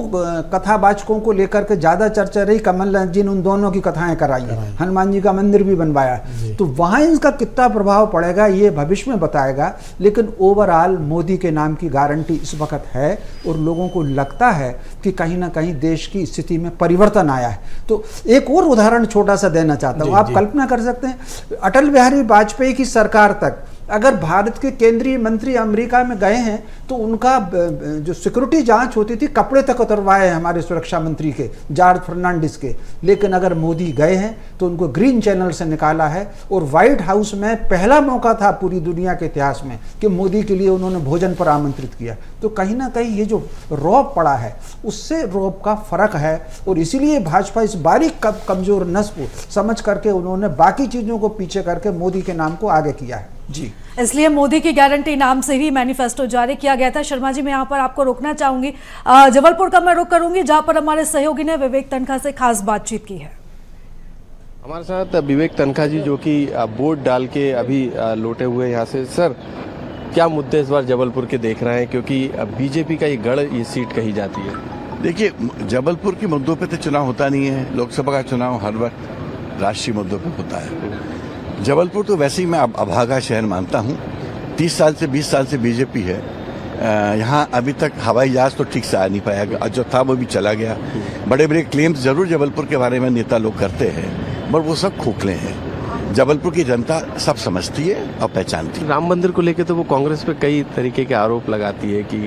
Speaker 5: कथावाचकों को लेकर के ज़्यादा चर्चा रही, कमलनाथ जी ने उन दोनों की कथाएं कराई हैं, हनुमान जी का मंदिर भी बनवाया, तो वहाँ इनका कितना प्रभाव पड़ेगा ये भविष्य में बताएगा। लेकिन ओवरऑल मोदी के नाम की गारंटी इस वक्त है और लोगों को लगता है कि कहीं ना कहीं देश की स्थिति में परिवर्तन आया है। तो एक और उदाहरण छोटा सा देना चाहता हूँ। आप कल्पना कर सकते हैं, अटल बिहारी वाजपेयी की सरकार तक अगर भारत के केंद्रीय मंत्री अमेरिका में गए हैं तो उनका जो सिक्योरिटी जांच होती थी, कपड़े तक उतरवाए हैं हमारे सुरक्षा मंत्री के, जॉर्ज फर्नांडिस के। लेकिन अगर मोदी गए हैं तो उनको ग्रीन चैनल से निकाला है। और व्हाइट हाउस में पहला मौका था पूरी दुनिया के इतिहास में कि मोदी के लिए उन्होंने भोजन पर आमंत्रित किया। तो कहीं ना कहीं ये जो रौब पड़ा है, उससे रौब का फर्क है। और इसीलिए भाजपा इस बारीक कमजोर नस को समझ करके उन्होंने बाकी चीजों को पीछे करके मोदी के नाम को आगे किया है जी।
Speaker 1: इसलिए मोदी की गारंटी नाम से ही मैनिफेस्टो जारी किया गया था। शर्मा जी, मैं यहाँ पर आपको रोकना चाहूंगी, जबलपुर का मैं रुख करूंगी जहां पर हमारे सहयोगी ने विवेक तनखा से खास बातचीत की है।
Speaker 2: हमारे साथ विवेक तनखा जी, जो कि वोट डाल के अभी लौटे हुए यहाँ से। सर, क्या मुद्दे इस बार जबलपुर के देख रहे हैं, क्योंकि बीजेपी का ये गढ़, ये सीट कही जाती है?
Speaker 3: देखिए, जबलपुर के मुद्दों पे तो चुनाव होता नहीं है। लोकसभा का चुनाव हर वक्त राष्ट्रीय मुद्दों पे होता है। जबलपुर तो वैसे ही मैं अभागा शहर मानता हूँ। 30 साल से 20 साल से बीजेपी है यहाँ। अभी तक हवाई जहाज तो ठीक से आ नहीं पाया, और जो था वो भी चला गया। बड़े बड़े क्लेम्स जरूर जबलपुर के बारे में नेता लोग करते हैं, पर वो सब खोखले हैं। जबलपुर की जनता सब समझती है और पहचानती है।
Speaker 2: राम मंदिर को लेकर तो वो कांग्रेस पे कई तरीके के आरोप लगाती है कि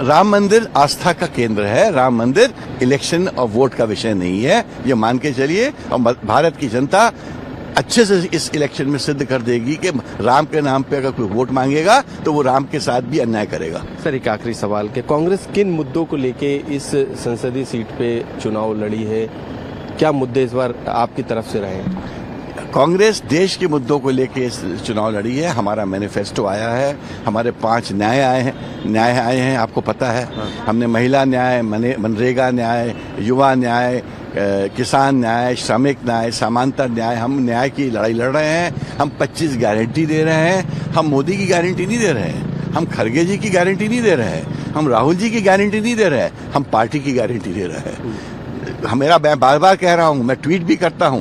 Speaker 3: राम मंदिर आस्था का केंद्र है। राम मंदिर इलेक्शन और वोट का विषय नहीं है, ये मान के चलिए। और भारत की जनता अच्छे से इस इलेक्शन में सिद्ध कर देगी कि राम के नाम पे अगर कोई वोट मांगेगा तो वो राम के साथ भी अन्याय करेगा।
Speaker 2: सर, एक आखिरी सवाल के, कांग्रेस किन मुद्दों को लेके इस संसदीय सीट पे चुनाव लड़ी है? क्या मुद्दे इस बार आपकी तरफ से रहे?
Speaker 3: कांग्रेस देश के मुद्दों को लेके इस चुनाव लड़ी है। हमारा मैनिफेस्टो आया है, हमारे 5 न्याय आए हैं, आपको पता है। हमने महिला न्याय, मनरेगा न्याय, युवा न्याय, किसान न्याय, श्रमिक न्याय, समांतर न्याय, हम न्याय की लड़ाई लड़ रहे हैं। हम 25 गारंटी दे रहे हैं। हम मोदी की गारंटी नहीं दे रहे हैं, हम खड़गे जी की गारंटी नहीं दे रहे हैं, हम राहुल जी की गारंटी नहीं दे रहे हैं, हम पार्टी की गारंटी दे रहे हैं। मैं बार बार कह रहा हूं, मैं ट्वीट भी करता हूं,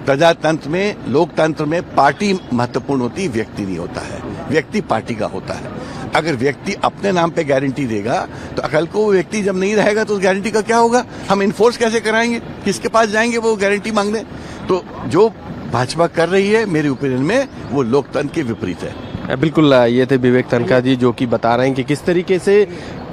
Speaker 3: प्रजातंत्र में, लोकतंत्र में पार्टी महत्वपूर्ण होती है, व्यक्ति नहीं होता है। व्यक्ति पार्टी का होता है। अगर व्यक्ति अपने नाम पे गारंटी देगा तो कल को वो व्यक्ति जब नहीं रहेगा तो उस गारंटी का क्या होगा? हम इन्फोर्स कैसे कराएंगे? किसके पास जाएंगे वो गारंटी मांगने? तो जो भाजपा कर रही है मेरे ओपिनियन में वो लोकतंत्र के विपरीत है।
Speaker 2: बिल्कुल, ये थे विवेक तनखा जी, जो कि बता रहे हैं कि किस तरीके से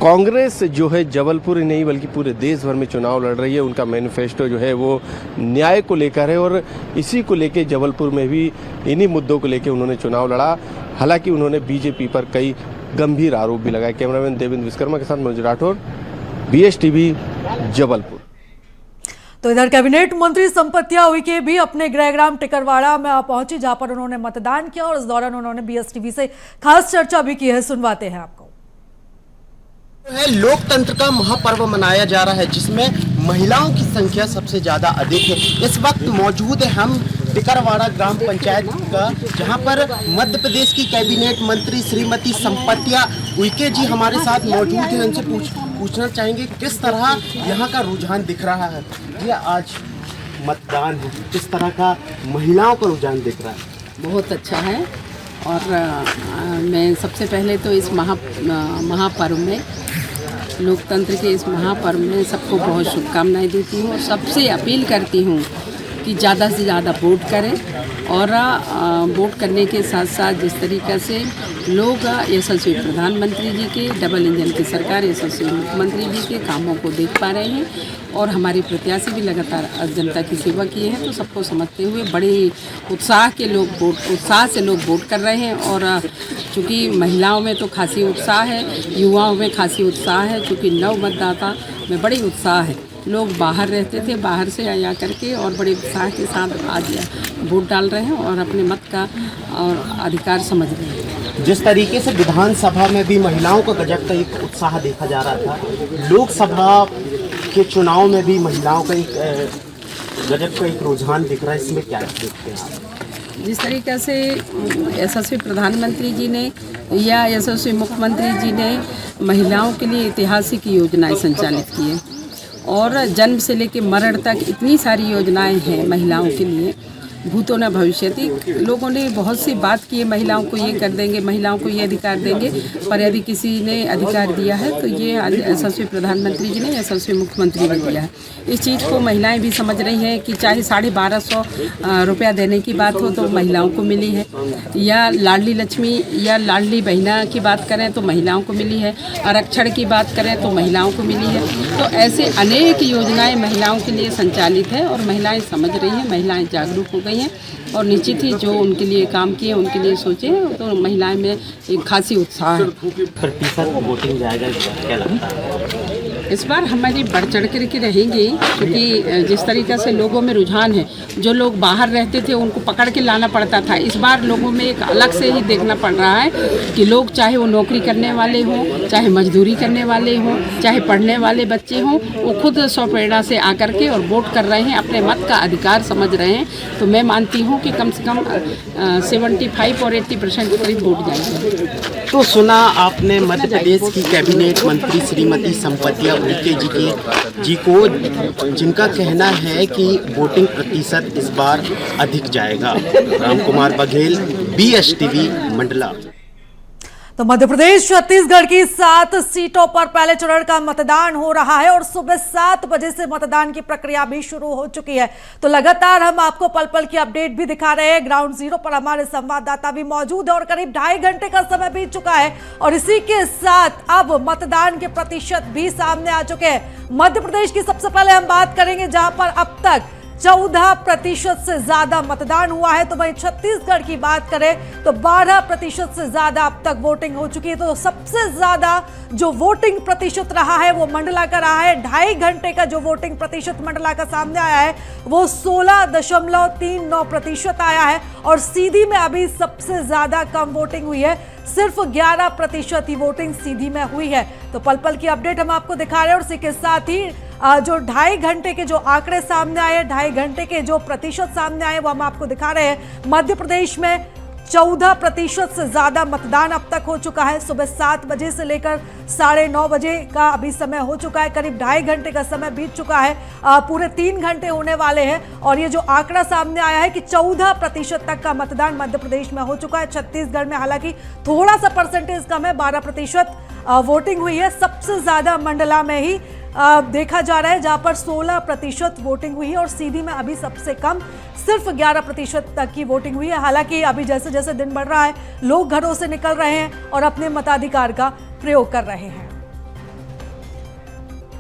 Speaker 2: कांग्रेस जो है जबलपुर ही नहीं बल्कि पूरे देश भर में चुनाव लड़ रही है। उनका मैनिफेस्टो जो है वो न्याय को लेकर है और इसी को लेकर जबलपुर में भी इन्हीं मुद्दों को लेकर उन्होंने चुनाव लड़ा। हालांकि उन्होंने बीजेपी पर कई गंभीर आरोप भी लगाए। कैमरामैन देवेंद्र विश्वकर्मा के साथ मनोज राठौर, BSTV, जबलपुर।
Speaker 1: तो इधर कैबिनेट मंत्री संपत्तिया उइके भी अपने गृहग्राम टिकरवाड़ा में पहुंची, जहां पर उन्होंने मतदान किया और इस दौरान उन्होंने बीएसटीवी से खास चर्चा भी की है। सुनवाते हैं आपको।
Speaker 8: लोकतंत्र का महापर्व मनाया जा रहा है, जिसमें महिलाओं की संख्या सबसे ज्यादा अधिक है। इस वक्त मौजूद है हम टिकरवाड़ा ग्राम पंचायत का, जहां पर मध्य प्रदेश की कैबिनेट मंत्री श्रीमती संपत्तिया उइके जी हमारे साथ मौजूद हैं। उनसे पूछना चाहेंगे किस तरह यहाँ का रुझान दिख रहा है। जी, आज मतदान है, किस तरह का महिलाओं का रुझान दिख रहा है?
Speaker 9: बहुत अच्छा है और मैं सबसे पहले तो इस महापर्व में, लोकतंत्र के इस महापर्व में सबको बहुत शुभकामनाएं देती हूँ और सबसे अपील करती हूँ कि ज़्यादा से ज़्यादा वोट करें और वोट करने के साथ साथ जिस तरीक़े से लोग यशस्वी प्रधानमंत्री जी के, डबल इंजन की सरकार, यशस्वी मुख्यमंत्री जी के कामों को देख पा रहे हैं और हमारे प्रत्याशी भी लगातार जनता की सेवा किए हैं, तो सबको समझते हुए बड़े उत्साह से लोग वोट कर रहे हैं। और चूँकि महिलाओं में तो खासी उत्साह है, युवाओं में खासी उत्साह है, चूँकि नव मतदाता में बड़ी उत्साह है। लोग बाहर रहते थे, बाहर से आया करके और बड़े उत्साह के साथ आज वोट डाल रहे हैं और अपने मत का और अधिकार समझ रहे हैं।
Speaker 8: जिस तरीके से विधानसभा में भी महिलाओं का गजब का एक उत्साह देखा जा रहा था, लोकसभा के चुनाव में भी महिलाओं का एक गजब का एक रुझान दिख रहा है, इसमें क्या देखते हैं आप?
Speaker 9: जिस तरीके से यशस्वी प्रधानमंत्री जी ने या यशस्वी मुख्यमंत्री जी ने महिलाओं के लिए ऐतिहासिक योजनाएं संचालित की है और जन्म से लेकर मरण तक इतनी सारी योजनाएं हैं महिलाओं के लिए, भूतो न भविष्यति। लोगों ने बहुत सी बात की है, महिलाओं को ये कर देंगे, महिलाओं को ये अधिकार देंगे, पर यदि किसी ने अधिकार दिया है तो ये यशस्वी प्रधानमंत्री जी ने, यशस्वी मुख्यमंत्री ने दिया है। इस चीज़ को महिलाएं भी समझ रही हैं कि चाहे 1250 रुपया देने की बात हो तो महिलाओं को मिली है, या लाडली लक्ष्मी या लाडली बहना की बात करें तो महिलाओं को मिली है, आरक्षण की बात करें तो महिलाओं को मिली है। तो ऐसे अनेक योजनाएं महिलाओं के लिए संचालित है और महिलाएं समझ रही हैं, महिलाएं जागरूक हो गई हैं और निश्चित ही जो उनके लिए काम किए, उनके लिए सोचे, तो महिलाएं में एक खासी उत्साह है।
Speaker 8: प्रतिशत वोटिंग जाएगा, क्या लगता है?
Speaker 9: इस बार हमारी बढ़ चढ़ कर के रहेंगी, क्योंकि जिस तरीक़े से लोगों में रुझान है, जो लोग बाहर रहते थे उनको पकड़ के लाना पड़ता था, इस बार लोगों में एक अलग से ही देखना पड़ रहा है कि लोग चाहे वो नौकरी करने वाले हों, चाहे मजदूरी करने वाले हों, चाहे पढ़ने वाले बच्चे हों, वो खुद स्वप्रेरणा से आकर के और वोट कर रहे हैं, अपने मत का अधिकार समझ रहे हैं। तो मैं मानती हूँ कि कम से कम 75 और 80% के करीब वोट जाएंगे।
Speaker 8: तो सुना आपने मध्य प्रदेश की कैबिनेट मंत्री श्रीमती संपत्तिया उइके जी को, जिनका कहना है कि वोटिंग प्रतिशत इस बार अधिक जाएगा। रामकुमार बघेल, BSTV, मंडला।
Speaker 1: तो मध्य प्रदेश छत्तीसगढ़ की 7 सीटों पर पहले चरण का मतदान हो रहा है और सुबह 7 बजे से मतदान की प्रक्रिया भी शुरू हो चुकी है। तो लगातार हम आपको पल पल की अपडेट भी दिखा रहे हैं। ग्राउंड जीरो पर हमारे संवाददाता भी मौजूद है और करीब 2.5 घंटे का समय बीत चुका है और इसी के साथ अब मतदान के प्रतिशत भी सामने आ चुके हैं। मध्य प्रदेश की सबसे पहले हम बात करेंगे, जहां पर अब तक 14% से ज्यादा मतदान हुआ है। तो वहीं छत्तीसगढ़ की बात करें तो 12% से ज्यादा अब तक वोटिंग हो चुकी है। तो सबसे ज्यादा जो वोटिंग प्रतिशत रहा है वो मंडला का रहा है। 2.5 घंटे का जो वोटिंग प्रतिशत मंडला का सामने आया है वो 16.39% आया है और सीधी में अभी सबसे ज्यादा कम वोटिंग हुई है, सिर्फ 11% ही वोटिंग सीधी में हुई है। तो पल पल की अपडेट हम आपको दिखा रहे हैं और इसी के साथ ही जो 2.5 घंटे के जो आंकड़े सामने आए, 2.5 घंटे के जो प्रतिशत सामने आए वो हम आपको दिखा रहे हैं। मध्य प्रदेश में 14% से ज्यादा मतदान अब तक हो चुका है। सुबह 7 बजे से लेकर 9:30 बजे का अभी समय हो चुका है, करीब 2.5 घंटे का समय बीत चुका है, पूरे 3 घंटे होने वाले हैं और ये जो आंकड़ा सामने आया है कि 14% तक का मतदान मध्य प्रदेश में हो चुका है। छत्तीसगढ़ में हालांकि थोड़ा सा परसेंटेज कम है, 12% वोटिंग हुई है। सबसे ज्यादा मंडला में ही देखा जा रहा है, जहां पर 16% वोटिंग हुई है और सीधी में अभी सबसे कम सिर्फ 11% तक की वोटिंग हुई है। हालांकि अभी जैसे जैसे दिन बढ़ रहा है लोग घरों से निकल रहे हैं और अपने मताधिकार का प्रयोग कर रहे हैं।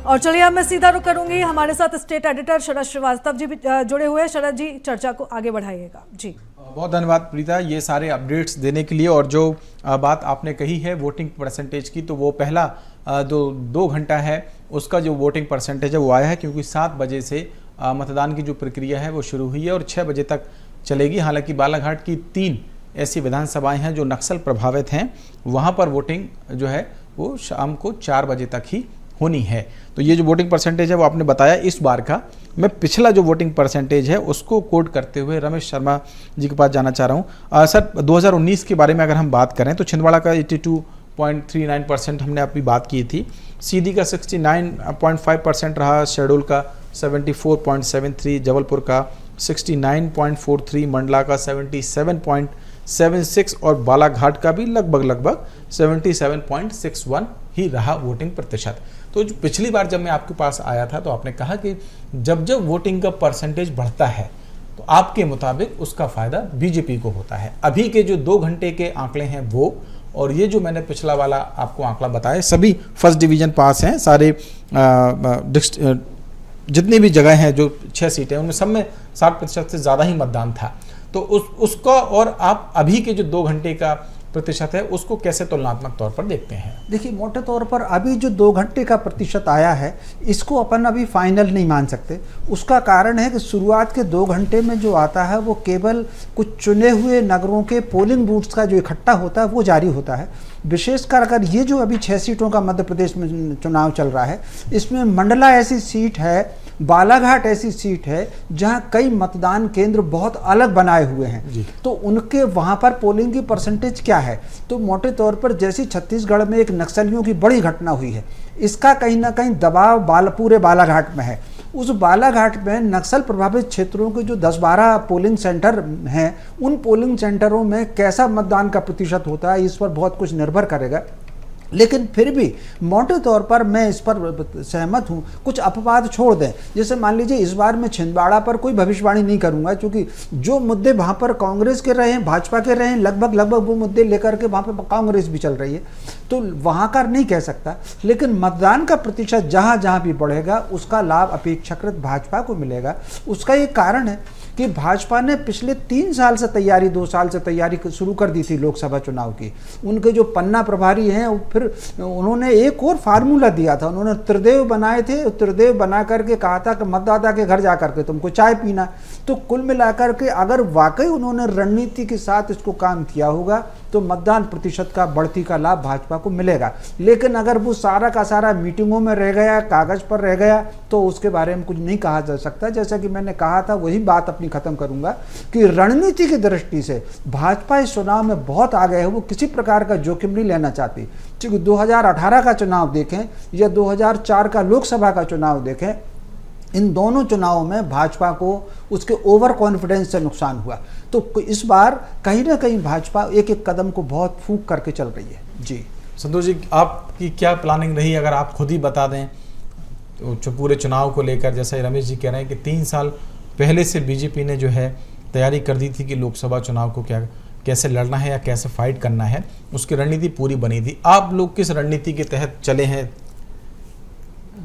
Speaker 1: और चलिए अब मैं सीधा रुक करूंगी, हमारे साथ स्टेट एडिटर शरद श्रीवास्तव जी भी जुड़े हुए हैं। शरद जी, चर्चा को आगे बढ़ाइएगा। जी
Speaker 4: बहुत धन्यवाद प्रीता, ये सारे अपडेट्स देने के लिए। और जो बात आपने कही है वोटिंग परसेंटेज की, तो वो पहला 2 घंटा है उसका जो वोटिंग परसेंटेज है वो आया है, क्योंकि 7 बजे से मतदान की जो प्रक्रिया है वो शुरू हुई है और 6 बजे तक चलेगी। हालांकि बालाघाट की 3 ऐसी विधानसभाएं हैं जो नक्सल प्रभावित हैं, वहां पर वोटिंग जो है वो शाम को 4 बजे तक ही होनी है। तो ये जो वोटिंग परसेंटेज है वो आपने बताया इस बार का। मैं पिछला जो वोटिंग परसेंटेज है उसको कोट करते हुए रमेश शर्मा जी के पास जाना चाह रहा हूँ। सर, 2019 के बारे में अगर हम बात करें तो छिंदवाड़ा का 82.39% हमने अभी बात की थी, सीधी का 69.5% रहा, शेड्यूल का 74.73, जबलपुर का 69.43, मंडला का 77.76 और बालाघाट का भी लगभग 77.61 ही रहा वोटिंग प्रतिशत। तो जो पिछली बार जब मैं आपके पास आया था तो आपने कहा कि जब वोटिंग का परसेंटेज बढ़ता है तो आपके मुताबिक उसका फायदा बीजेपी को होता है। अभी के जो 2 घंटे के आंकड़े हैं वो, और ये जो मैंने पिछला वाला आपको आंकड़ा बताया, सभी फर्स्ट डिवीजन पास हैं, सारे जितनी भी जगह हैं जो 6 सीटें उनमें सब में 60% से ज़्यादा ही मतदान था। तो उसका और आप अभी के जो 2 घंटे का प्रतिशत है उसको कैसे तुलनात्मक तौर पर देखते हैं?
Speaker 5: देखिए, मोटे तौर पर अभी जो 2 घंटे का प्रतिशत आया है इसको अपन अभी फाइनल नहीं मान सकते। उसका कारण है कि शुरुआत के 2 घंटे में जो आता है वो केवल कुछ चुने हुए नगरों के पोलिंग बूथ्स का जो इकट्ठा होता है वो जारी होता है। विशेषकर अगर ये जो अभी 6 सीटों का मध्य प्रदेश में चुनाव चल रहा है, इसमें मंडला ऐसी सीट है, बालाघाट ऐसी सीट है जहां कई मतदान केंद्र बहुत अलग बनाए हुए हैं, तो उनके वहां पर पोलिंग की परसेंटेज क्या है। तो मोटे तौर पर जैसी छत्तीसगढ़ में एक नक्सलियों की बड़ी घटना हुई है, इसका कहीं ना कहीं दबाव पूरे बालाघाट में है। उस बालाघाट में नक्सल प्रभावित क्षेत्रों के जो 10-12 पोलिंग सेंटर हैं, उन पोलिंग सेंटरों में कैसा मतदान का प्रतिशत होता है इस पर बहुत कुछ निर्भर करेगा। लेकिन फिर भी मोटे तौर पर मैं इस पर सहमत हूँ। कुछ अपवाद छोड़ दें, जैसे मान लीजिए इस बार मैं छिंदवाड़ा पर कोई भविष्यवाणी नहीं करूँगा, क्योंकि जो मुद्दे वहाँ पर कांग्रेस के रहे हैं, भाजपा के रहे हैं, लगभग वो मुद्दे लेकर के वहाँ पर कांग्रेस भी चल रही है, तो वहाँ का नहीं कह सकता। लेकिन मतदान का प्रतिशत जहाँ जहाँ भी बढ़ेगा उसका लाभ अपेक्षाकृत भाजपा को मिलेगा। उसका एक कारण है कि भाजपा ने पिछले 3 साल से तैयारी, 2 साल से तैयारी शुरू कर दी थी लोकसभा चुनाव की। उनके जो पन्ना प्रभारी हैं फिर उन्होंने एक और फार्मूला दिया था, उन्होंने त्रिदेव बनाए थे, त्रिदेव बना करके कहा था कि मतदाता के घर जा करके तुमको चाय पीना। तो कुल मिलाकर के अगर वाकई उन्होंने रणनीति के साथ इसको काम किया होगा तो मतदान प्रतिशत का बढ़ती का लाभ भाजपा को मिलेगा। लेकिन अगर वो सारा का सारा मीटिंगों में रह गया, कागज पर रह गया, तो उसके बारे में कुछ नहीं कहा जा सकता। जैसा कि मैंने कहा था वही बात अपनी खत्म करूंगा कि रणनीति की दृष्टि से भाजपा इस चुनाव में बहुत आगे है, वो किसी प्रकार का जोखिम नहीं लेना चाहती। क्योंकि 2018 का चुनाव देखें या 2004 का लोकसभा का चुनाव देखें, इन दोनों चुनावों में भाजपा को उसके ओवर कॉन्फिडेंस से नुकसान हुआ। तो इस बार कहीं ना कहीं भाजपा एक एक कदम को बहुत फूंक करके चल रही है। जी
Speaker 4: संतोष जी, आपकी क्या प्लानिंग रही, अगर आप खुद ही बता दें तो पूरे चुनाव को लेकर? जैसे रमेश जी कह रहे हैं कि 3 साल पहले से बीजेपी ने जो है तैयारी कर दी थी कि लोकसभा चुनाव को कैसे लड़ना है या कैसे फाइट करना है, उसकी रणनीति पूरी बनी थी। आप लोग किस रणनीति के तहत चले हैं?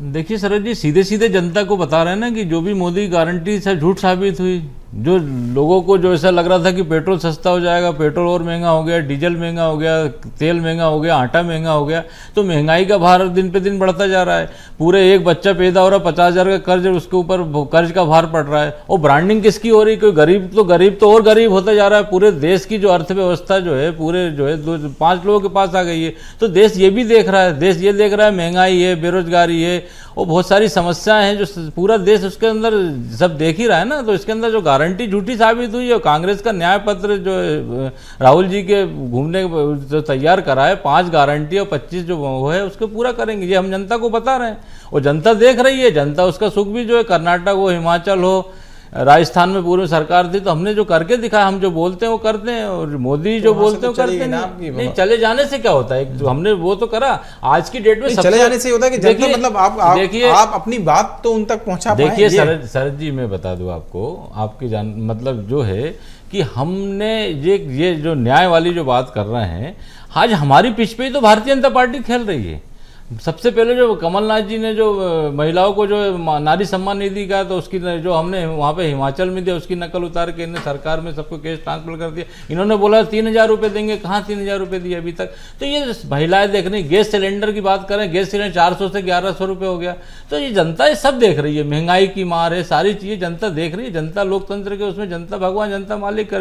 Speaker 6: देखिए शरद जी, सीधे सीधे जनता को बता रहे हैं ना कि जो भी मोदी की गारंटी सब झूठ साबित हुई। जो लोगों को जो ऐसा लग रहा था कि पेट्रोल सस्ता हो जाएगा, पेट्रोल और महंगा हो गया, डीजल महंगा हो गया, तेल महंगा हो गया, आटा महंगा हो गया, तो महंगाई का भार दिन पे दिन बढ़ता जा रहा है। पूरे एक बच्चा पैदा हो रहा है, 50,000 का कर्ज, उसके ऊपर कर्ज का भार पड़ रहा है। और ब्रांडिंग किसकी हो रही? कोई गरीब तो और गरीब होता जा रहा है। पूरे देश की जो अर्थव्यवस्था जो है पूरे जो है 5 लोगों के पास आ गई है। तो देश ये भी देख रहा है, देश ये देख रहा है महंगाई है, बेरोजगारी है और बहुत सारी समस्याएं हैं जो पूरा देश उसके अंदर सब देख ही रहा है ना। तो इसके अंदर जो गारंटी झूठी साबित हुई है, कांग्रेस का न्याय पत्र जो राहुल जी के घूमने जो तैयार करा है, 5 गारंटी और 25 जो वो है उसको पूरा करेंगे, ये हम जनता को बता रहे हैं और जनता देख रही है। जनता उसका सुख भी जो है, कर्नाटक हो, हिमाचल हो, राजस्थान में पूर्व सरकार थी तो हमने जो करके दिखाया, हम जो बोलते हैं वो करते हैं और मोदी जो बोलते हैं वो करते हैं। नहीं, चले जाने से क्या होता है, हमने वो तो करा। आज की डेट में
Speaker 4: चले जाने से होता है कि जनता मतलब आप अपनी बात तो उन तक पहुंचा पाएं।
Speaker 6: देखिए शरद जी, मैं बता दूं आपको, आपकी मतलब जो है कि हमने ये जो न्याय वाली जो बात कर रहे हैं, आज हमारी पिच पे ही तो भारतीय जनता पार्टी खेल रही है। सबसे पहले जो कमलनाथ जी ने जो महिलाओं को जो नारी सम्मान निधि का, तो उसकी जो हमने वहाँ पे हिमाचल में दिया, उसकी नकल उतार के इन्हें सरकार में सबको केस ट्रांसफर कर दिया। इन्होंने बोला 3,000 रुपये देंगे, कहाँ 3,000 रुपये दिए अभी तक। तो ये महिलाएं देख रही, गैस सिलेंडर की बात करें, गैस सिलेंडर 400 से 1,100 रुपये हो गया। तो ये जनता ये सब देख रही है, महंगाई की मार है, सारी चीज़ें जनता देख रही है। जनता लोकतंत्र के उसमें जनता भगवान, जनता मालिक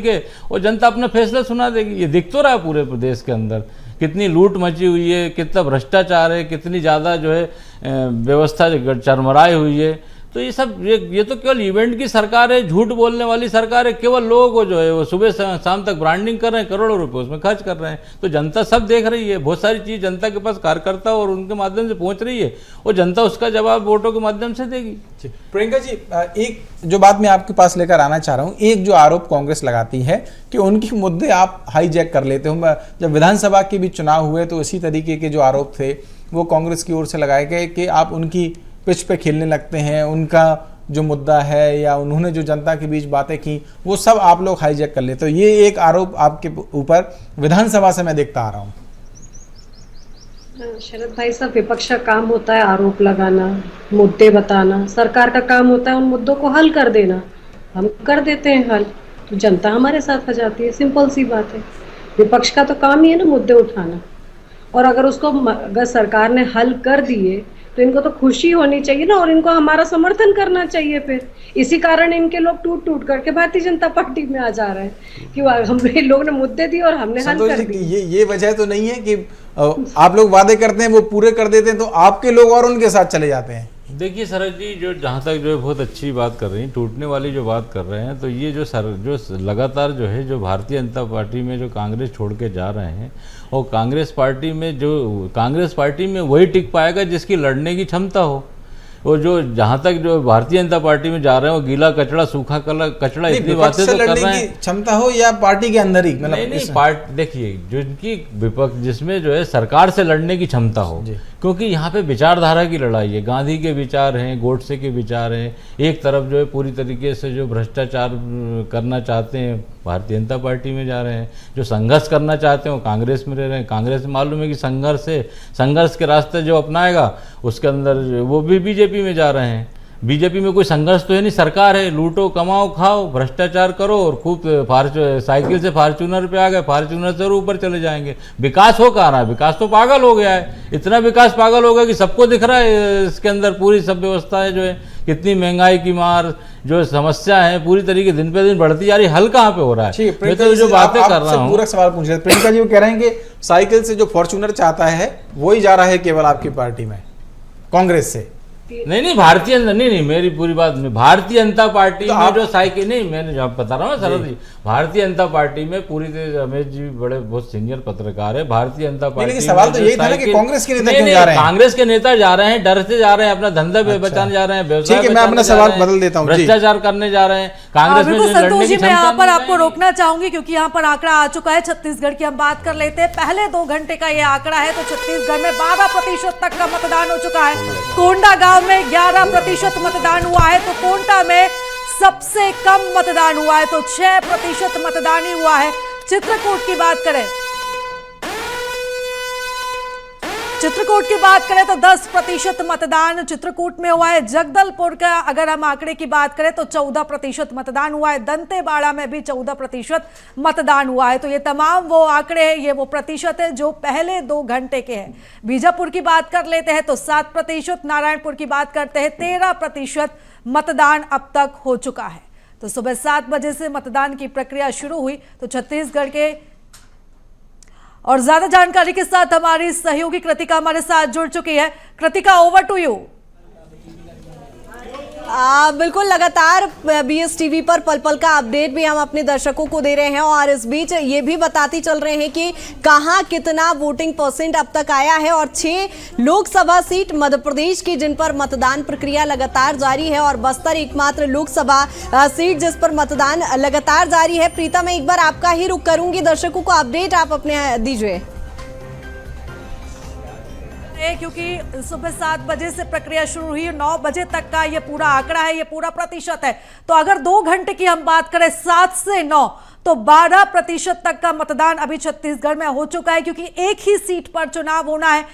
Speaker 6: है, और जनता अपना फैसला सुना देगी। ये दिख तो रहा है पूरे प्रदेश के अंदर कितनी लूट मची हुई है, कितना भ्रष्टाचार है, कितनी ज़्यादा जो है व्यवस्था चरमराई हुई है। तो ये सब ये तो केवल इवेंट की सरकार है, झूठ बोलने वाली सरकार है। केवल लोगों को जो है वो सुबह शाम तक ब्रांडिंग कर रहे हैं, करोड़ों रुपए उसमें खर्च कर रहे हैं। तो जनता सब देख रही है, बहुत सारी चीज़ जनता के पास कार्यकर्ता और उनके माध्यम से पहुंच रही है, और जनता उसका जवाब वोटों के माध्यम से देगी।
Speaker 4: प्रियंका जी, एक जो बात मैं आपके पास लेकर आना चाह रहा हूँ, एक जो आरोप कांग्रेस लगाती है कि उनके मुद्दे आप हाईजैक कर लेते हो। जब विधानसभा के भी चुनाव हुए तो इसी तरीके के जो आरोप थे वो कांग्रेस की ओर से लगाए गए कि आप उनकी पिच पे खेलने लगते हैं, उनका जो मुद्दा है या उन्होंने जो जनता के बीच बातें की वो सब आप लोग हाईजैक कर लेते। तो ये एक आरोप आपके ऊपर विधानसभा से मैं देखता आ रहा हूँ।
Speaker 7: शरद भाई साहब, विपक्ष का काम होता है आरोप लगाना, मुद्दे बताना। सरकार का काम होता है उन मुद्दों को हल कर देना। हम कर देते हैं हल, तो जनता हमारे साथ आ जाती है। सिंपल सी बात है। विपक्ष का तो काम ही है ना मुद्दे उठाना, और अगर उसको अगर सरकार ने हल कर दिए तो इनको तो खुशी होनी चाहिए ना, और इनको हमारा समर्थन करना चाहिए। फिर इसी कारण इनके लोग टूट टूट करके भारतीय जनता पार्टी में आ जा रहे हैं कि हम लोग ने मुद्दे दिए और हमने हल कर दिए।
Speaker 4: ये वजह तो नहीं है कि आप लोग वादे करते हैं वो पूरे कर देते हैं तो आपके लोग और उनके साथ चले जाते हैं?
Speaker 6: देखिए शरद जी, जो जहाँ तक जो है बहुत अच्छी बात कर रही हैं, टूटने वाली जो बात कर रहे हैं, तो ये जो लगातार जो है जो भारतीय जनता पार्टी में जो कांग्रेस छोड़ के जा रहे हैं, और कांग्रेस पार्टी में वही टिक पाएगा जिसकी लड़ने की क्षमता हो। और जो जहाँ तक जो भारतीय जनता पार्टी में जा रहे हैं वो गीला कचड़ा सूखा कचड़ा इतनी बातें तो कर रहे हैं।
Speaker 4: क्षमता हो या पार्टी के अंदर ही,
Speaker 6: नहीं पार्टी देखिए जिनकी विपक्ष जिसमें जो है सरकार से लड़ने की क्षमता हो, क्योंकि यहाँ पे विचारधारा की लड़ाई है। गांधी के विचार हैं, गोडसे के विचार हैं। एक तरफ जो है पूरी तरीके से जो भ्रष्टाचार करना चाहते हैं भारतीय जनता पार्टी में जा रहे हैं, जो संघर्ष करना चाहते हैं वो कांग्रेस में रह रहे हैं। कांग्रेस में मालूम है कि संघर्ष के रास्ते जो अपनाएगा उसके अंदर वो भी बीजेपी में जा रहे हैं। बीजेपी में कोई संघर्ष तो है नहीं, सरकार है, लूटो कमाओ खाओ भ्रष्टाचार करो, और खूब साइकिल से फार्चूनर पे आ गए, फार्चूनर से ऊपर चले जाएंगे। विकास हो कहाँ रहा है? विकास तो पागल हो गया है। इतना विकास पागल हो गया कि सबको दिख रहा है इसके अंदर पूरी सब व्यवस्थाएं जो है, कितनी महंगाई की मार, जो समस्या है पूरी तरीके दिन पे दिन बढ़ती जा रही, हल कहाँ पे हो रहा है? मैं तो जो बातें कर रहा हूँ,
Speaker 4: पूरा सवाल पूछ रहे थे। प्रियंका जी वो कह रहे हैं कि साइकिल से जो फॉर्च्यूनर चाहता है वही जा रहा है केवल आपकी पार्टी में, कांग्रेस से।
Speaker 6: नहीं भारतीय नहीं मेरी पूरी बात में भारतीय जनता पार्टी तो में जो साइकिल नहीं, मैंने जब बता रहा हूँ शरद जी, भारतीय जनता पार्टी में पूरी रमेश जी बड़े बहुत सीनियर पत्रकार है। भारतीय जनता पार्टी
Speaker 4: सवाल तो यही था ना कि कांग्रेस के नेता क्यों जा रहे हैं?
Speaker 6: कांग्रेस के नेता जा रहे हैं, डर से जा रहे हैं, अपना धंधा बचाने जा रहे हैं, व्यवसाय
Speaker 4: मैं अपना सवाल बदल देता हूँ,
Speaker 6: भ्रष्टाचार करने जा रहे हैं। कांग्रेस में
Speaker 1: संतोष जी, मैं यहाँ पर आपको रोकना चाहूंगी क्योंकि यहाँ पर आंकड़ा आ चुका है। छत्तीसगढ़ की हम बात कर लेते हैं। पहले 2 घंटे का ये आंकड़ा है, तो छत्तीसगढ़ में 12% तक का मतदान हो चुका है। कोंडा गांव में 11% मतदान हुआ है, तो कोंटा में सबसे कम मतदान हुआ है, तो 6% मतदान ही हुआ है। चित्रकूट की बात करें तो 10% मतदान चित्रकूट में हुआ है। जगदलपुर का अगर हम आंकड़े की बात करें तो 14% मतदान हुआ है। दंतेवाड़ा में भी 14% मतदान हुआ है। तो ये तमाम वो आंकड़े हैं, ये वो प्रतिशत है जो पहले 2 घंटे के हैं। बीजापुर की बात कर लेते हैं तो 7%, नारायणपुर की बात करते हैं 13% मतदान अब तक हो चुका है। तो सुबह 7 बजे से मतदान की प्रक्रिया शुरू हुई। तो छत्तीसगढ़ के और ज्यादा जानकारी के साथ हमारी सहयोगी कृतिका हमारे साथ जुड़ चुकी है। Kritika, over to you.
Speaker 10: बिल्कुल, लगातार BSTV पर पल पल का अपडेट भी हम अपने दर्शकों को दे रहे हैं, और इस बीच ये भी बताते चल रहे हैं कि कहां कितना वोटिंग परसेंट अब तक आया है। और 6 लोकसभा सीट मध्य प्रदेश की जिन पर मतदान प्रक्रिया लगातार जारी है, और बस्तर एकमात्र लोकसभा सीट जिस पर मतदान लगातार जारी है। प्रीता, मैं एक बार आपका ही रुख करूंगी, दर्शकों को अपडेट आप अपने दीजिए।
Speaker 1: क्योंकि सुबह 7 बजे से प्रक्रिया शुरू हुई, 9 बजे तक का ये पूरा आंकड़ा है, ये पूरा प्रतिशत है। तो अगर 2 घंटे की हम बात करें 7 से 9, तो 12% तक का मतदान अभी छत्तीसगढ़ में हो चुका है, क्योंकि एक ही सीट पर चुनाव होना है।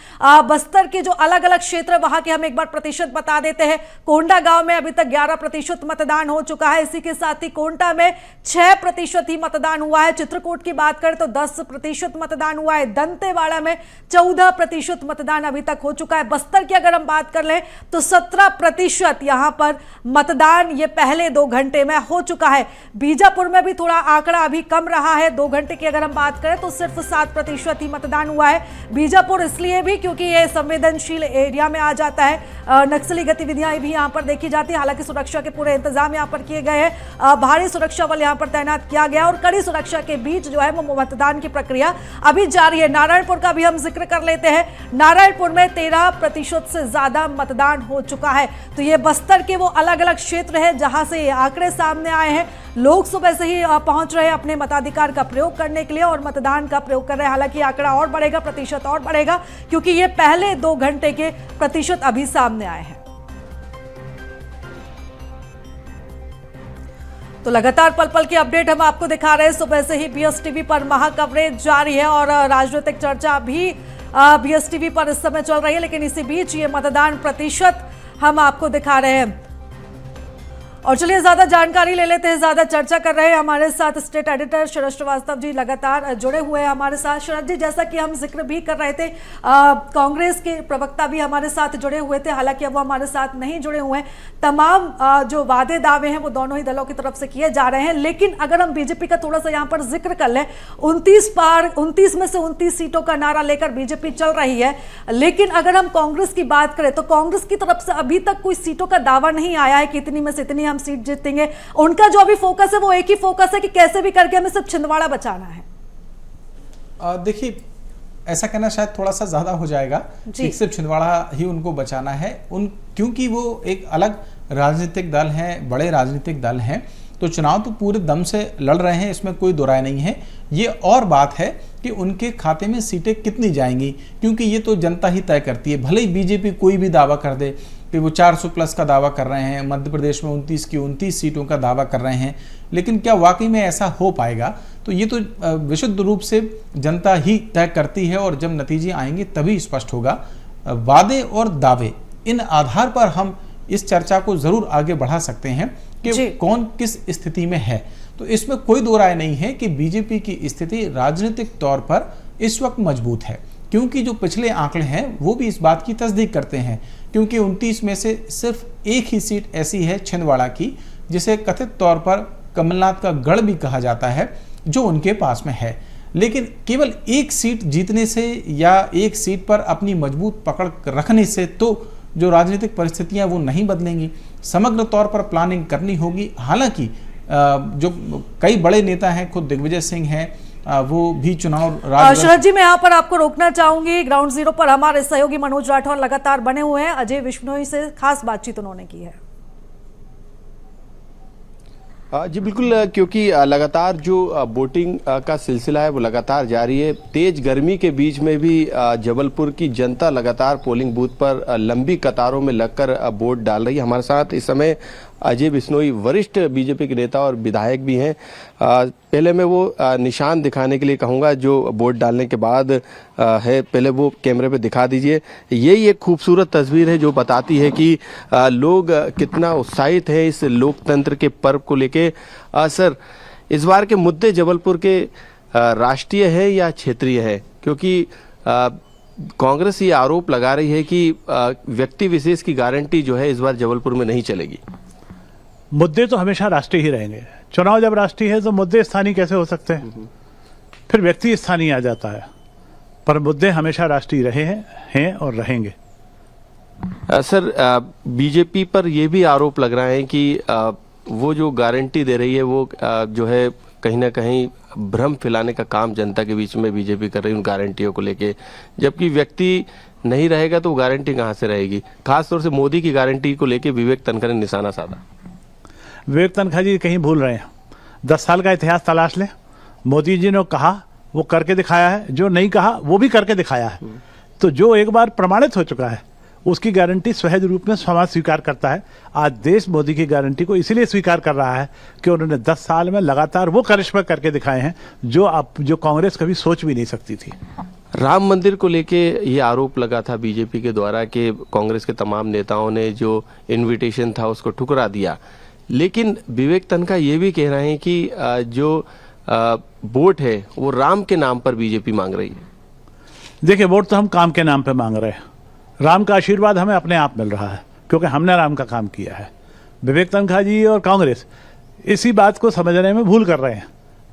Speaker 1: बस्तर के जो अलग अलग क्षेत्र वहां के हम एक बार प्रतिशत बता देते हैं। कोंडा गांव में अभी तक 11% मतदान हो चुका है। इसी के साथ ही कोंटा में 6% ही मतदान हुआ है। चित्रकूट की बात करें तो 10% मतदान हुआ है। दंतेवाड़ा में 14% मतदान अभी तक हो चुका है। बस्तर की अगर हम बात कर लें तो 17% यहां पर मतदान ये पहले 2 घंटे में हो चुका है। बीजापुर में भी थोड़ा आंकड़ा अभी कम रहा है। 2 घंटे की अगर हम बात करें तो सिर्फ 7% ही मतदान हुआ है। बीजापुर इसलिए भी क्योंकि ये संवेदनशील एरिया में आ जाता है। नक्सली गतिविधियां भी यहां पर देखी जाती है। हालांकि सुरक्षा के पूरे इंतजाम यहां पर किए गए हैं। भारी सुरक्षा बल यहां पर तैनात किया गया और कड़ी सुरक्षा के बीच जो है वो मतदान की प्रक्रिया अभी जारी है। नारायणपुर का भी हम जिक्र कर लेते हैं। नारायणपुर में 13% से ज्यादा मतदान हो चुका है। तो ये बस्तर के वो अलग अलग क्षेत्र है जहां से ये आंकड़े सामने आए हैं। लोग सुबह से ही पहुंच रहे हैं अपने मताधिकार का प्रयोग करने के लिए और मतदान का प्रयोग कर रहे हैं। हालांकि आंकड़ा और बढ़ेगा, प्रतिशत और बढ़ेगा, क्योंकि ये पहले 2 घंटे के प्रतिशत अभी सामने आए हैं। तो लगातार पल पल की अपडेट हम आपको दिखा रहे हैं। सुबह से ही BSTV पर महा कवरेज जारी है और राजनीतिक चर्चा भी BSTV पर इस समय चल रही है। लेकिन इसी बीच ये मतदान प्रतिशत हम आपको दिखा रहे हैं। और चलिए ज्यादा जानकारी ले लेते हैं। ज्यादा चर्चा कर रहे हैं हमारे साथ स्टेट एडिटर शरद श्रीवास्तव जी लगातार जुड़े हुए हैं हमारे साथ। शरद जी, जैसा कि हम जिक्र भी कर रहे थे, कांग्रेस के प्रवक्ता भी हमारे साथ जुड़े हुए थे। हालांकि अब वो हमारे साथ नहीं जुड़े हुए हैं। तमाम जो वादे दावे हैं वो दोनों ही दलों की तरफ से किए जा रहे हैं। लेकिन अगर हम बीजेपी का थोड़ा सा यहाँ पर जिक्र कर लें, 29 में से 29 सीटों का नारा लेकर बीजेपी चल रही है। लेकिन अगर हम कांग्रेस की बात करें तो कांग्रेस की तरफ से अभी तक कोई सीटों का दावा नहीं आया है कि इतनी में से इतनी हम सीट जीतेंगे। उनका जो अभी फोकस है वो एक ही फोकस है कि कैसे भी करके हमें सिर्फ छिंदवाड़ा बचाना है।
Speaker 4: देखिए, ऐसा कहना शायद थोड़ा सा ज्यादा हो जाएगा कि सिर्फ छिंदवाड़ा ही उनको बचाना है। क्योंकि वो एक अलग राजनीतिक दल है, बड़े राजनीतिक दल हैं, तो चुनाव तो पूरे दम से लड़ रहे हैं, इसमें कोई दो राय नहीं है। ये और बात है कि उनके खाते में सीटें कितनी जाएंगी, क्योंकि ये तो जनता ही तय करती है। भले ही बीजेपी कोई भी दावा कर दे कि वो 400 प्लस का दावा कर रहे हैं, मध्य प्रदेश में 29 की 29 सीटों का दावा कर रहे हैं, लेकिन क्या वाकई में ऐसा हो पाएगा? तो ये तो विशुद्ध रूप से जनता ही तय करती है और जब नतीजे आएंगे तभी स्पष्ट होगा। वादे और दावे, इन आधार पर हम इस चर्चा को जरूर आगे बढ़ा सकते हैं कि कौन किस स्थिति में है। तो इसमें कोई दो राय नहीं है कि बीजेपी की स्थिति राजनीतिक तौर पर इस वक्त मजबूत है, क्योंकि जो पिछले आंकड़े हैं वो भी इस बात की तस्दीक करते हैं। क्योंकि 29 में से सिर्फ एक ही सीट ऐसी है छिंदवाड़ा की, जिसे कथित तौर पर कमलनाथ का गढ़ भी कहा जाता है, जो उनके पास में है। लेकिन केवल एक सीट जीतने से या एक सीट पर अपनी मजबूत पकड़ रखने से तो जो राजनीतिक परिस्थितियां वो नहीं बदलेंगी। समग्र तौर पर प्लानिंग करनी होगी। हालांकि जो कई बड़े नेता हैं, खुद दिग्विजय सिंह हैं, वो भी चुनाव
Speaker 1: शरद जी, मैं यहाँ पर आपको रोकना चाहूंगी। ग्राउंड जीरो पर हमारे सहयोगी मनोज राठौर लगातार बने हुए हैं। अजय विश्नोई से खास बातचीत उन्होंने की है।
Speaker 2: जी बिल्कुल, क्योंकि लगातार जो वोटिंग का सिलसिला है वो लगातार जारी है। तेज गर्मी के बीच में भी जबलपुर की जनता लगातार पोलिंग बूथ पर लंबी कतारों में लगकर वोट डाल रही है। हमारे साथ इस समय अजय विश्नोई वरिष्ठ बीजेपी के नेता और विधायक भी हैं। पहले मैं वो निशान दिखाने के लिए कहूँगा जो वोट डालने के बाद है, पहले वो कैमरे पे दिखा दीजिए। यही एक खूबसूरत तस्वीर है जो बताती है कि लोग कितना उत्साहित है इस लोकतंत्र के पर्व को लेके। सर, इस बार के मुद्दे जबलपुर के राष्ट्रीय है या क्षेत्रीय है? क्योंकि कांग्रेस ये आरोप लगा रही है कि व्यक्ति विशेष की गारंटी जो है इस बार जबलपुर में नहीं चलेगी।
Speaker 11: मुद्दे तो हमेशा राष्ट्रीय ही रहेंगे। चुनाव जब राष्ट्रीय है तो मुद्दे स्थानीय कैसे हो सकते हैं? फिर व्यक्ति स्थानीय आ जाता है, पर मुद्दे हमेशा राष्ट्रीय रहे हैं और रहेंगे।
Speaker 2: सर, बीजेपी पर यह भी आरोप लग रहा है कि वो जो गारंटी दे रही है वो जो है कहीं ना कहीं भ्रम फैलाने का काम जनता के बीच में बीजेपी कर रही है उन गारंटियों को लेके, जबकि व्यक्ति नहीं रहेगा तो गारंटी कहाँ से रहेगी? खासतौर से मोदी की गारंटी को लेके विवेक तनखा ने निशाना साधा।
Speaker 11: विवेक तनखा जी कहीं भूल रहे हैं। 10 साल का इतिहास तलाश लें। मोदी जी ने कहा वो करके दिखाया है, जो नहीं कहा वो भी करके दिखाया है। तो जो एक बार प्रमाणित हो चुका है उसकी गारंटी सहज रूप में समाज स्वीकार करता है। आज देश मोदी की गारंटी को इसीलिए स्वीकार कर रहा है कि उन्होंने 10 साल में लगातार वो करिश्मा करके दिखाए हैं जो कांग्रेस कभी सोच भी नहीं सकती थी।
Speaker 2: राम मंदिर को लेके ये आरोप लगा था बीजेपी के द्वारा कि कांग्रेस के तमाम नेताओं ने जो इनविटेशन था उसको ठुकरा दिया, लेकिन विवेक तनखा ये भी कह रहे हैं कि जो वोट है वो राम के नाम पर बीजेपी मांग रही है।
Speaker 11: देखिए, वोट तो हम काम के नाम पे मांग रहे हैं। राम का आशीर्वाद हमें अपने आप मिल रहा है क्योंकि हमने राम का काम किया है। विवेक तनखा जी और कांग्रेस इसी बात को समझने में भूल कर रहे हैं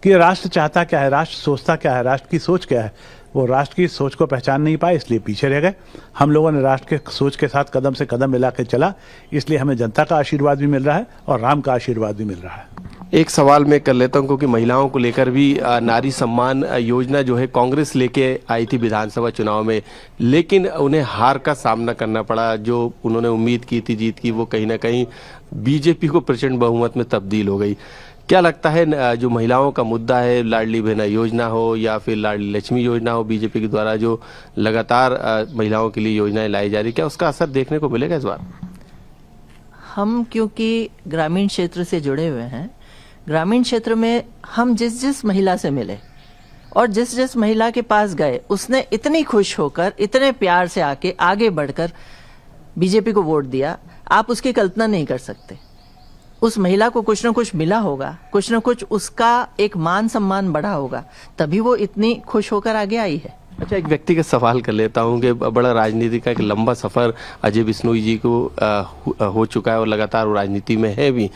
Speaker 11: कि राष्ट्र चाहता क्या है, राष्ट्र सोचता क्या है, राष्ट्र की सोच क्या है। वो राष्ट्र की सोच को पहचान नहीं पाए, इसलिए पीछे रह गए। हम लोगों ने राष्ट्र के सोच के साथ कदम से कदम मिला के चला, इसलिए हमें जनता का आशीर्वाद भी मिल रहा है और राम का आशीर्वाद भी मिल रहा है।
Speaker 2: एक सवाल मैं कर लेता हूं, क्योंकि महिलाओं को लेकर भी नारी सम्मान योजना जो है कांग्रेस लेके आई थी विधानसभा चुनाव में, लेकिन उन्हें हार का सामना करना पड़ा। जो उन्होंने उम्मीद की थी जीत की, वो कहीं ना कहीं बीजेपी को प्रचंड बहुमत में तब्दील हो गई। क्या लगता है जो महिलाओं का मुद्दा है, लाडली बहना योजना हो या फिर लाडली लक्ष्मी योजना हो, बीजेपी के द्वारा जो लगातार महिलाओं के लिए योजनाएं लाई जा रही, क्या उसका असर देखने को मिलेगा इस बार?
Speaker 12: हम क्योंकि ग्रामीण क्षेत्र से जुड़े हुए हैं, ग्रामीण क्षेत्र में हम जिस महिला से मिले और जिस महिला के पास गए, उसने इतनी खुश होकर, इतने प्यार से आके आगे बढ़कर बीजेपी को वोट दिया, आप उसकी कल्पना नहीं कर सकते। उस महिला को कुछ न कुछ मिला होगा, कुछ न कुछ उसका एक मान सम्मान बढ़ा होगा, तभी वो इतनी खुश होकर आगे आई है।
Speaker 2: अच्छा, एक व्यक्तिगत सवाल कर लेता हूं कि बड़ा राजनीति का एक लंबा सफर अजय बिश्नोई जी को हो चुका है और लगातार वो राजनीति में है भी।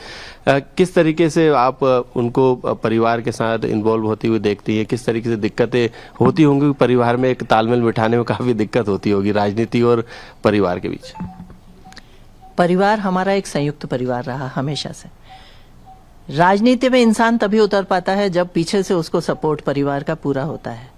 Speaker 2: किस तरीके से आप उनको परिवार के साथ इन्वॉल्व होती हुई देखती है? किस तरीके से दिक्कतें होती होंगी? परिवार में एक तालमेल बिठाने में काफ़ी दिक्कत होती होगी राजनीति और परिवार के बीच।
Speaker 12: परिवार हमारा एक संयुक्त परिवार रहा हमेशा से। राजनीति में इंसान तभी उतर पाता है जब पीछे से उसको सपोर्ट परिवार का पूरा होता है।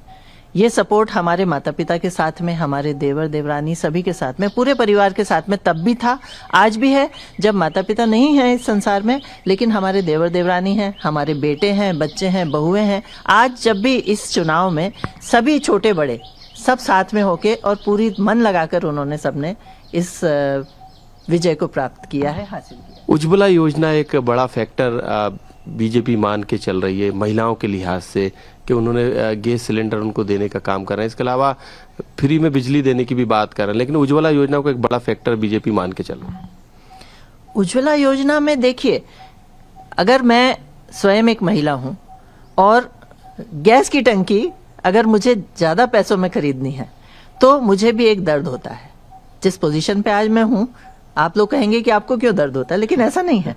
Speaker 12: ये सपोर्ट हमारे माता पिता के साथ में, हमारे देवर देवरानी सभी के साथ में, पूरे परिवार के साथ में तब भी था, आज भी है। जब माता पिता नहीं हैं इस संसार में, लेकिन हमारे देवर देवरानी हैं, हमारे बेटे हैं, बच्चे हैं, बहुएं हैं। आज जब भी इस चुनाव में सभी छोटे बड़े सब साथ में होके और पूरी मन लगाकर उन्होंने सबने इस विजय को प्राप्त किया है, हासिल किया।
Speaker 2: उज्ज्वला योजना एक बड़ा फैक्टर बीजेपी मान के चल रही है महिलाओं के लिहाज से कि उन्होंने गैस सिलेंडर उनको देने का काम कर रहे हैं। इसके अलावा फ्री में बिजली देने की भी बात कर रहे हैं, लेकिन उज्ज्वला योजना को एक बड़ा फैक्टर बीजेपी मान के चल रही है।
Speaker 12: उज्ज्वला योजना में देखिए, अगर मैं स्वयं एक महिला हूं और गैस की टंकी अगर मुझे ज़्यादा पैसों में खरीदनी है तो मुझे भी एक दर्द होता है। जिस पोजीशन पे आज मैं हूं, आप लोग कहेंगे कि आपको क्यों दर्द होता है, लेकिन ऐसा नहीं है।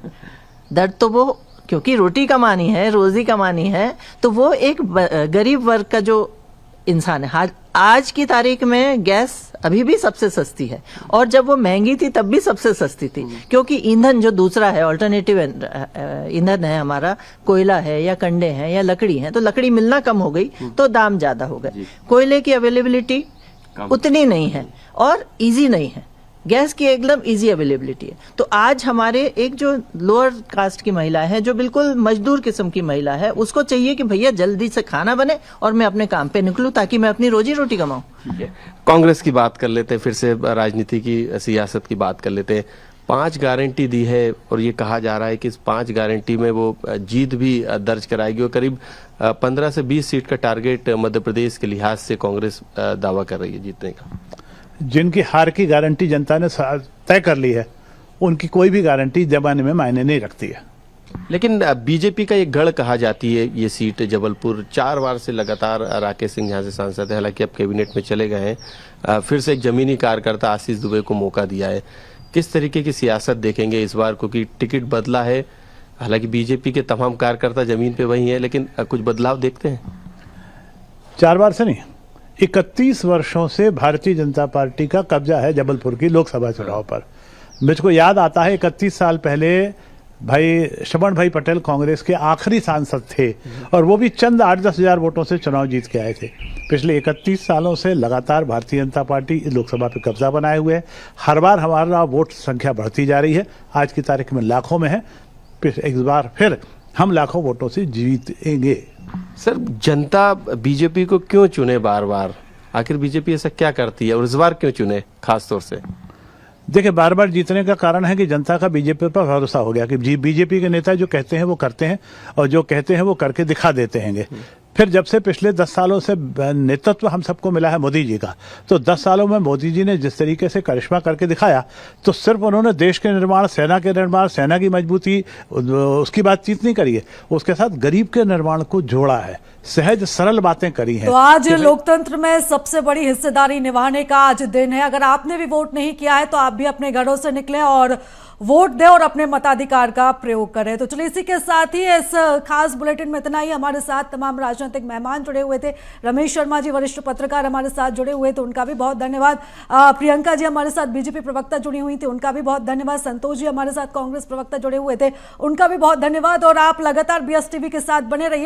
Speaker 12: दर्द तो वो क्योंकि रोटी कमानी है, रोजी कमानी है, तो वो एक गरीब वर्ग का जो इंसान है। आज की तारीख में गैस अभी भी सबसे सस्ती है और जब वो महंगी थी तब भी सबसे सस्ती थी, क्योंकि ईंधन जो दूसरा है, ऑल्टरनेटिव ईंधन है हमारा, कोयला है या कंडे हैं या लकड़ी है, तो लकड़ी मिलना कम हो गई तो दाम ज्यादा हो गए। कोयले की अवेलेबिलिटी उतनी नहीं है और इजी नहीं है। गैस की एकदम इजी अवेलेबिलिटी है। तो आज हमारे एक जो लोअर कास्ट की महिला है, जो बिल्कुल मजदूर किस्म की महिला है, उसको चाहिए कि भैया जल्दी से खाना बने और मैं अपने काम पे निकलूं ताकि मैं अपनी रोजी रोटी कमाऊं।
Speaker 2: कांग्रेस की बात कर लेते हैं, फिर से राजनीति की सियासत की बात कर लेते हैं। 5 गारंटी दी है और ये कहा जा रहा है कि इस 5 गारंटी में वो जीत भी दर्ज कराएगी और करीब 15 से 20 सीट का टारगेट मध्य प्रदेश के लिहाज से कांग्रेस दावा कर रही है जीतने का।
Speaker 11: जिनकी हार की गारंटी जनता ने तय कर ली है, उनकी कोई भी गारंटी जमाने में मायने नहीं रखती है।
Speaker 2: लेकिन बीजेपी का एक गढ़ कहा जाती है ये सीट जबलपुर। 4 बार से लगातार राकेश सिंह यहाँ से सांसद है, हालांकि अब कैबिनेट में चले गए हैं। फिर से एक जमीनी कार्यकर्ता आशीष दुबे को मौका दिया है। किस तरीके की सियासत देखेंगे इस बार, क्योंकि टिकट बदला है, हालांकि बीजेपी के तमाम कार्यकर्ता जमीन पे वही है, लेकिन कुछ बदलाव देखते हैं?
Speaker 11: 4 बार से नहीं, 31 वर्षों से भारतीय जनता पार्टी का कब्जा है जबलपुर की लोकसभा चुनाव पर। मुझको याद आता है 31 साल पहले भाई श्रवण भाई पटेल कांग्रेस के आखिरी सांसद थे और वो भी चंद 8-10 हजार वोटों से चुनाव जीत के आए थे। पिछले 31 सालों से लगातार भारतीय जनता पार्टी लोकसभा पे कब्जा बनाए हुए है। हर बार हमारा वोट संख्या बढ़ती जा रही है, आज की तारीख में लाखों में है। इस बार फिर हम लाखों वोटों से जीतेंगे।
Speaker 2: सर, जनता बीजेपी को क्यों चुने बार बार? आखिर बीजेपी ऐसा क्या करती है और इस बार क्यों चुने खास तौर से?
Speaker 11: देखिए, बार बार जीतने का कारण है कि जनता का बीजेपी पर भरोसा हो गया कि बीजेपी के नेता जो कहते हैं वो करते हैं और जो कहते हैं वो करके दिखा देते हैं। फिर जब से पिछले 10 सालों से नेतृत्व हम सबको मिला है मोदी जी का, तो 10 सालों में मोदी जी ने जिस तरीके से करिश्मा करके दिखाया, तो सिर्फ उन्होंने देश के निर्माण, सेना के निर्माण, सेना की मजबूती, उसकी बातचीत नहीं करी है, उसके साथ गरीब के निर्माण को जोड़ा है, सहज सरल बातें करी हैं।
Speaker 1: तो आज लोकतंत्र में सबसे बड़ी हिस्सेदारी निभाने का आज दिन है। अगर आपने भी वोट नहीं किया है तो आप भी अपने घरों से निकलें और वोट दें और अपने मताधिकार का प्रयोग करें। तो चलिए, इसी के साथ ही इस खास बुलेटिन में इतना ही। हमारे साथ तमाम राजनीतिक मेहमान जुड़े हुए थे। रमेश शर्मा जी वरिष्ठ पत्रकार हमारे साथ जुड़े हुए थे, उनका भी बहुत धन्यवाद। प्रियंका जी हमारे साथ बीजेपी प्रवक्ता जुड़ी हुई थी, उनका भी बहुत धन्यवाद। संतोष जी हमारे साथ कांग्रेस प्रवक्ता जुड़े हुए थे, उनका भी बहुत धन्यवाद। और आप लगातार BSTV के साथ बने रहिए।